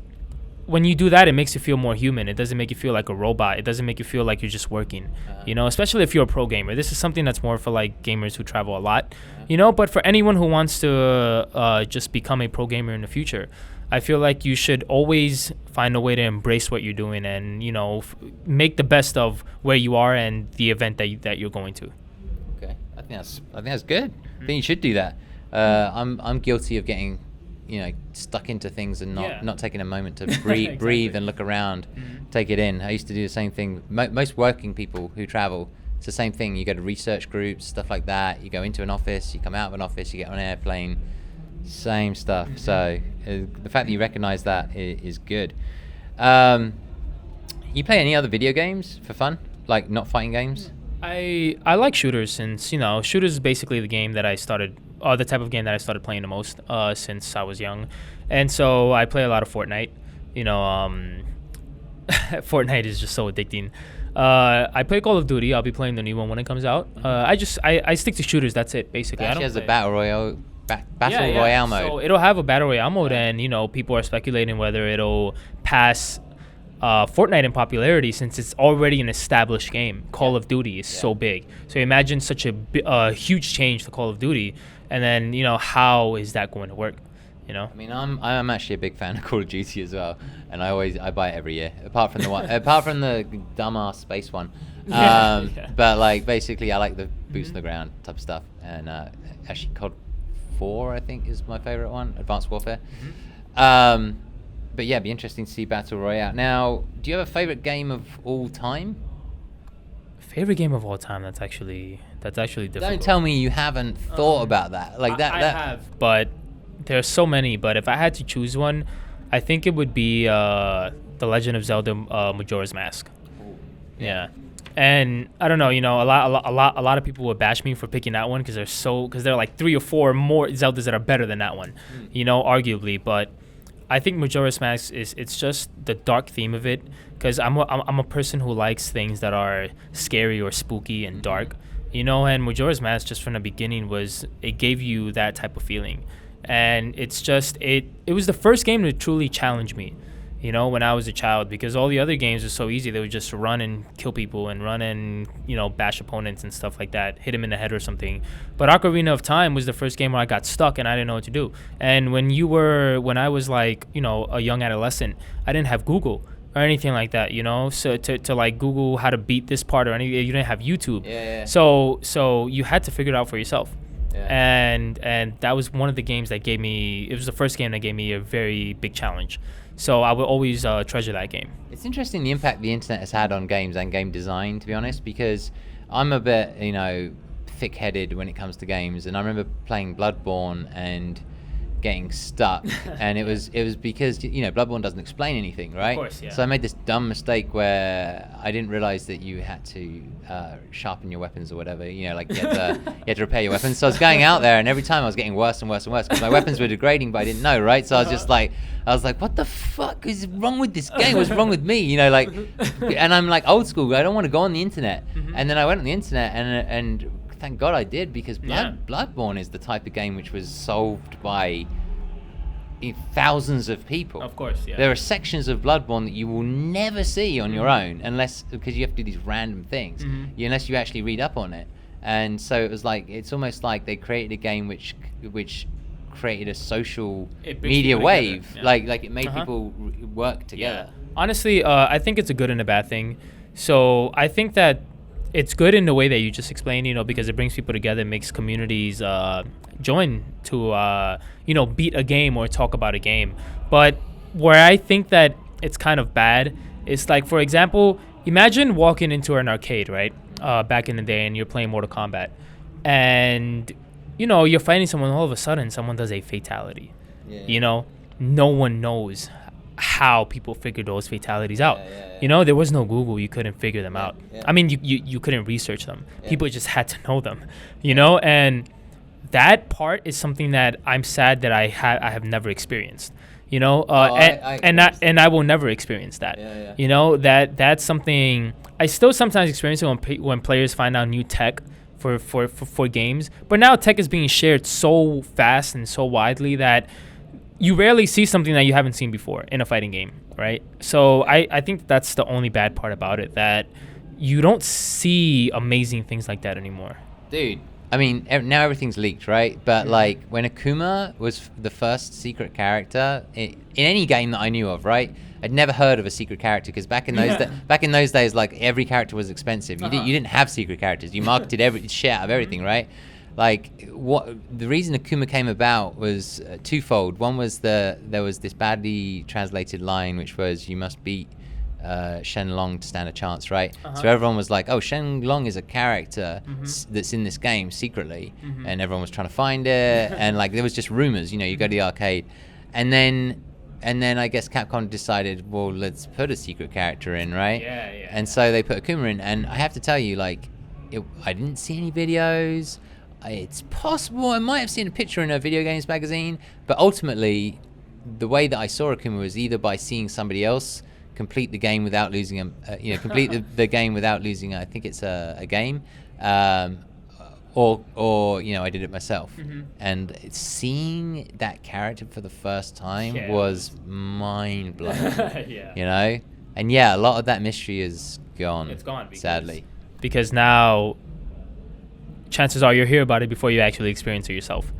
when you do that, it makes you feel more human. It doesn't make you feel like a robot. It doesn't make you feel like you're just working, you know, especially if you're a pro gamer. This is something that's more for like gamers who travel a lot, you know, but for anyone who wants to just become a pro gamer in the future, I feel like you should always find a way to embrace what you're doing and, you know, make the best of where you are and the event that you're going to. Okay. I think that's good. I think you should do that. I'm guilty of getting, you know, stuck into things and not taking a moment to breathe, breathe and look around, take it in. I used to do the same thing. Most working people who travel, it's the same thing. You go to research groups, stuff like that. You go into an office, you come out of an office, you get on an airplane, same stuff. So the fact that you recognize that is good. You play any other video games for fun, like not fighting games? I like shooters since, shooters is basically the game that I started, the type of game that I started playing the most since I was young. And so I play a lot of Fortnite. Fortnite is just so addicting. I play Call of Duty. I'll be playing the new one when it comes out. I stick to shooters. That's it, basically. It actually has a battle royale mode. So it'll have a battle royale mode, and people are speculating whether it'll pass Fortnite in popularity since it's already an established game. Call of Duty is so big. So imagine such a huge change to Call of Duty, and then how is that going to work? I mean, I'm actually a big fan of Call of Duty as well, and I buy it every year. Apart from the dumbass space one, but like basically I like the boots on the ground type of stuff, and actually COD 4 I think is my favorite one, Advanced Warfare. But yeah, it'd be interesting to see Battle Royale. Now, do you have a favorite game of all time? Favorite game of all time? That's actually difficult. Don't tell me you haven't thought about that. Like that. I have, but there's so many. But if I had to choose one, I think it would be The Legend of Zelda Majora's Mask. Ooh, yeah. And I don't know, a lot of people would bash me for picking that one because there are like 3 or 4 more Zeldas that are better than that one, arguably. But I think Majora's Mask it's just the dark theme of it, because I'm a person who likes things that are scary or spooky and dark, and Majora's Mask just from the beginning it gave you that type of feeling, and it's just it was the first game to truly challenge me, when I was a child, because all the other games were so easy. They would just run and kill people and run and, bash opponents and stuff like that, hit them in the head or something. But Ocarina of Time was the first game where I got stuck and I didn't know what to do. And when I was like, a young adolescent, I didn't have Google or anything like that, so to like Google how to beat this part or anything, you didn't have YouTube. Yeah. So you had to figure it out for yourself. Yeah. And that was one of the games that it was the first game that gave me a very big challenge. So I will always treasure that game. It's interesting the impact the internet has had on games and game design, to be honest, because I'm a bit, thick-headed when it comes to games, and I remember playing Bloodborne and getting stuck, and it was because Bloodborne doesn't explain anything, right? Of course, yeah. So I made this dumb mistake where I didn't realize that you had to sharpen your weapons or whatever, like you had to repair your weapons. So I was going out there, and every time I was getting worse and worse and worse because my weapons were degrading, but I didn't know, right? So I was like, what the fuck is wrong with this game? What's wrong with me? And I'm like old school. I don't want to go on the internet. And then I went on the internet, and thank God I did, because Bloodborne is the type of game which was solved by thousands of people. Of course, yeah. There are sections of Bloodborne that you will never see on your own, because you have to do these random things, unless you actually read up on it. And so it was like, it's almost like they created a game which created a social media wave. Yeah. Like it made people work together. Yeah. Honestly, I think it's a good and a bad thing. So I think that it's good in the way that you just explained, because it brings people together, makes communities join to, beat a game or talk about a game. But where I think that it's kind of bad is, like, for example, imagine walking into an arcade, right, back in the day, and you're playing Mortal Kombat, and you're fighting someone, all of a sudden someone does a fatality. Yeah. No one knows how people figure those fatalities out. Yeah. There was no Google. You couldn't figure them out. Yeah. I mean, you couldn't research them. Yeah. People just had to know them, and that part is something that I'm sad that I have never experienced. And I will never experience that. Yeah. That's something I still sometimes experience it when players find out new tech for games. But now tech is being shared so fast and so widely that you rarely see something that you haven't seen before in a fighting game, right? So I think that's the only bad part about it, that you don't see amazing things like that anymore. Dude, I mean, now everything's leaked, right? But like when Akuma was the first secret character in any game that I knew of, right? I'd never heard of a secret character, because back in those days, like, every character was expensive. You didn't have secret characters. You marketed every shit out of everything, right? Like, the reason Akuma came about was twofold. One was there was this badly translated line, which was, you must beat Shenlong to stand a chance, right? So everyone was like, oh, Shenlong is a character that's in this game secretly, and everyone was trying to find it, and like there was just rumors, you go to the arcade, and then I guess Capcom decided, well, let's put a secret character in, right? Yeah. And so they put Akuma in, and I have to tell you, like, I didn't see any videos. It's possible I might have seen a picture in a video games magazine, but ultimately, the way that I saw Akuma was either by seeing somebody else complete the game without losing complete the game without losing. I think it's a game, or I did it myself. And seeing that character for the first time was mind blowing. And a lot of that mystery is gone. It's gone, sadly, because now chances are you'll hear about it before you actually experience it yourself.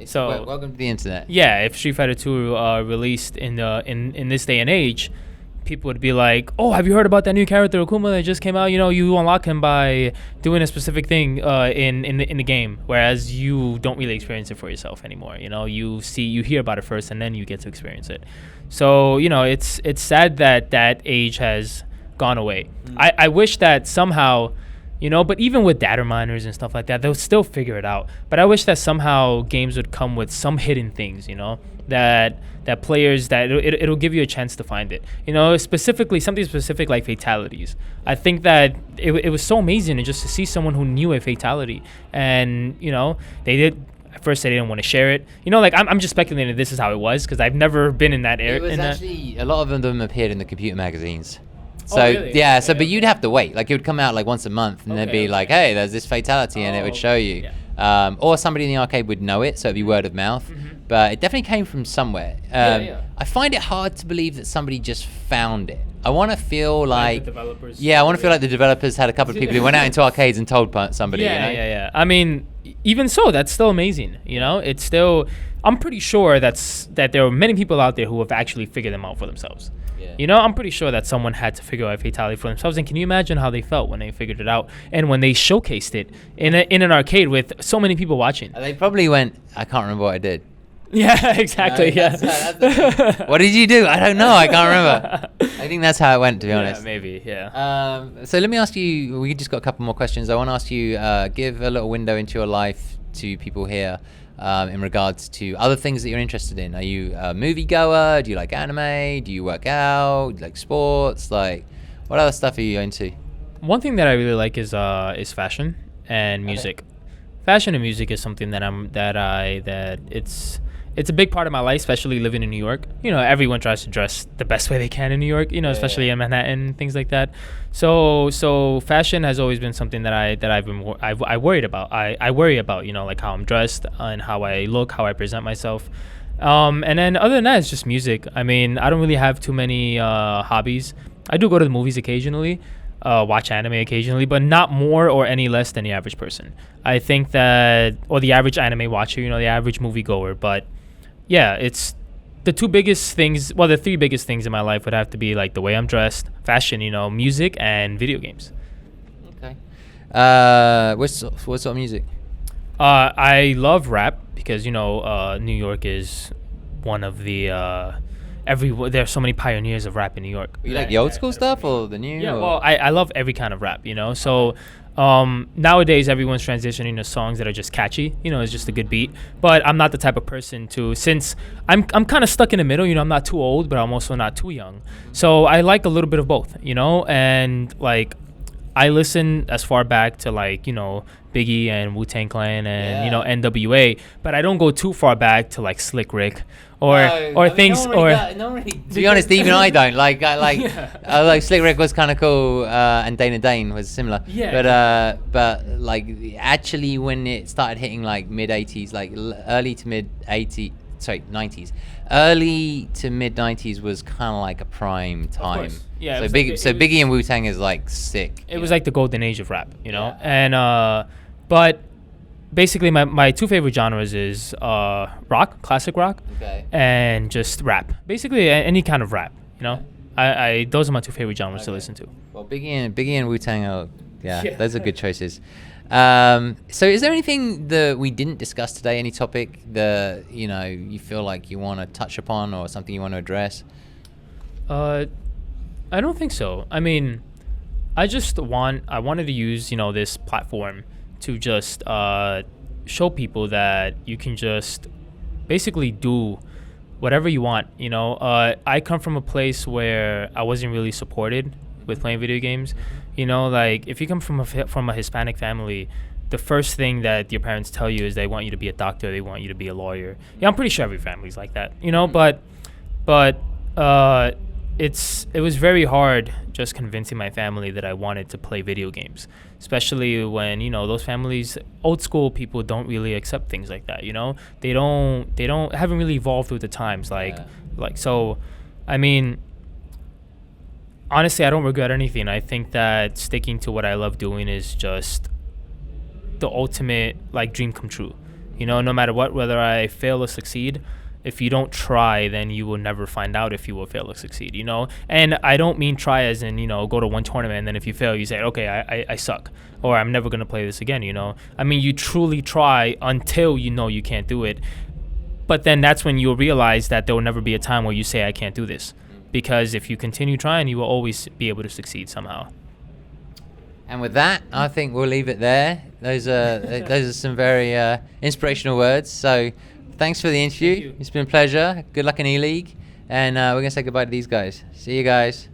So welcome to the internet. Yeah, if Street Fighter 2 released in this day and age, people would be like, "Oh, have you heard about that new character Akuma that just came out? You unlock him by doing a specific thing in the game, whereas you don't really experience it for yourself anymore. You hear about it first, and then you get to experience it. So it's sad that age has gone away. I wish that somehow. But even with data miners and stuff like that, they'll still figure it out. But I wish that somehow games would come with some hidden things, that players, that it'll give you a chance to find it. Something specific like fatalities. I think that it was so amazing just to see someone who knew a fatality. And, they did. At first, they didn't want to share it. I'm just speculating this is how it was because I've never been in that area. It was actually, a lot of them appeared in the computer magazines. So really? But you'd have to wait. Like, it would come out like once a month, and they'd be like, "Hey, there's this fatality," and it would show you. Or somebody in the arcade would know it, so it'd be word of mouth. But it definitely came from somewhere. I find it hard to believe that somebody just found it. I want to feel like the developers. I want to feel like the developers had a couple of people who went out into arcades and told somebody. Yeah. I mean, even so, that's still amazing. It's still. I'm pretty sure that there are many people out there who have actually figured them out for themselves. I'm pretty sure that someone had to figure out a fatality for themselves. And can you imagine how they felt when they figured it out and when they showcased it in an arcade with so many people watching? They probably went, "I can't remember what I did." Yeah, exactly. What did you do? I don't know. I can't remember. I think that's how it went, to be honest. Maybe. So let me ask you. We just got a couple more questions. I want to ask you. Give a little window into your life to people here. In regards to other things that you're interested in. Are you a movie goer? Do you like anime? Do you work out? Do you like sports? Like, what other stuff are you into? One thing that I really like is fashion and music. Fashion and music is something that it's a big part of my life, especially living in New York. Everyone tries to dress the best way they can in New York, especially in Manhattan, things like that. So fashion has always been something that I worried about. I worry about, like how I'm dressed and how I look, how I present myself. And then other than that, it's just music. I mean, I don't really have too many hobbies. I do go to the movies occasionally, watch anime occasionally, but not more or any less than the average person. I think that, or the average anime watcher, the average movie goer, but yeah, it's the three biggest things in my life would have to be like the way I'm dressed, fashion, music, and video games. Okay. What sort of music? I love rap because, New York is one of the there's so many pioneers of rap in New York. You like the old school stuff or the new? Yeah, well, I love every kind of rap, So nowadays everyone's transitioning to songs that are just catchy, it's just a good beat. But I'm not the type of person since I'm kind of stuck in the middle, I'm not too old, but I'm also not too young. So I like a little bit of both, and like I listen as far back to like, Biggie and Wu-Tang Clan and NWA, but I don't go too far back to like Slick Rick things. To be honest, even I don't like Slick Rick was kind of cool, and Dana Dane was similar. Yeah. But like actually when it started hitting like mid 80s, like early to mid 90s, early to mid 90s was kind of like a prime time. Yeah. So Biggie and Wu-Tang is like sick. It was like the golden age of rap, and but basically my two favorite genres is rock, classic rock, and just rap. Basically any kind of rap, I those are my two favorite genres to listen to. Well, Biggie and Wu-Tang are those are good choices. So is there anything that we didn't discuss today, any topic that you feel like you want to touch upon or something you want to address? I don't think so. I mean, I wanted to use this platform to just show people that you can just basically do whatever you want. I come from a place where I wasn't really supported with playing video games. You know, like if you come from a Hispanic family, the first thing that your parents tell you is they want you to be a doctor, they want you to be a lawyer. Yeah, I'm pretty sure every family's like that, you know. But it was very hard just convincing my family that I wanted to play video games, especially when, you know, those families, old school people, don't really accept things like that. You know, they haven't really evolved with the times. So, I mean, honestly, I don't regret anything. I think that sticking to what I love doing is just the ultimate like dream come true. You know, no matter what, whether I fail or succeed, if you don't try, then you will never find out if you will fail or succeed, you know? And I don't mean try as in, you know, go to one tournament and then if you fail, you say, okay, I suck, or I'm never going to play this again, you know? I mean, you truly try until you know you can't do it. But then that's when you'll realize that there will never be a time where you say, I can't do this. Because if you continue trying, you will always be able to succeed somehow. And with that, I think we'll leave it there. Those are some very inspirational words. So thanks for the interview. It's been a pleasure. Good luck in ELeague. And we're going to say goodbye to these guys. See you guys.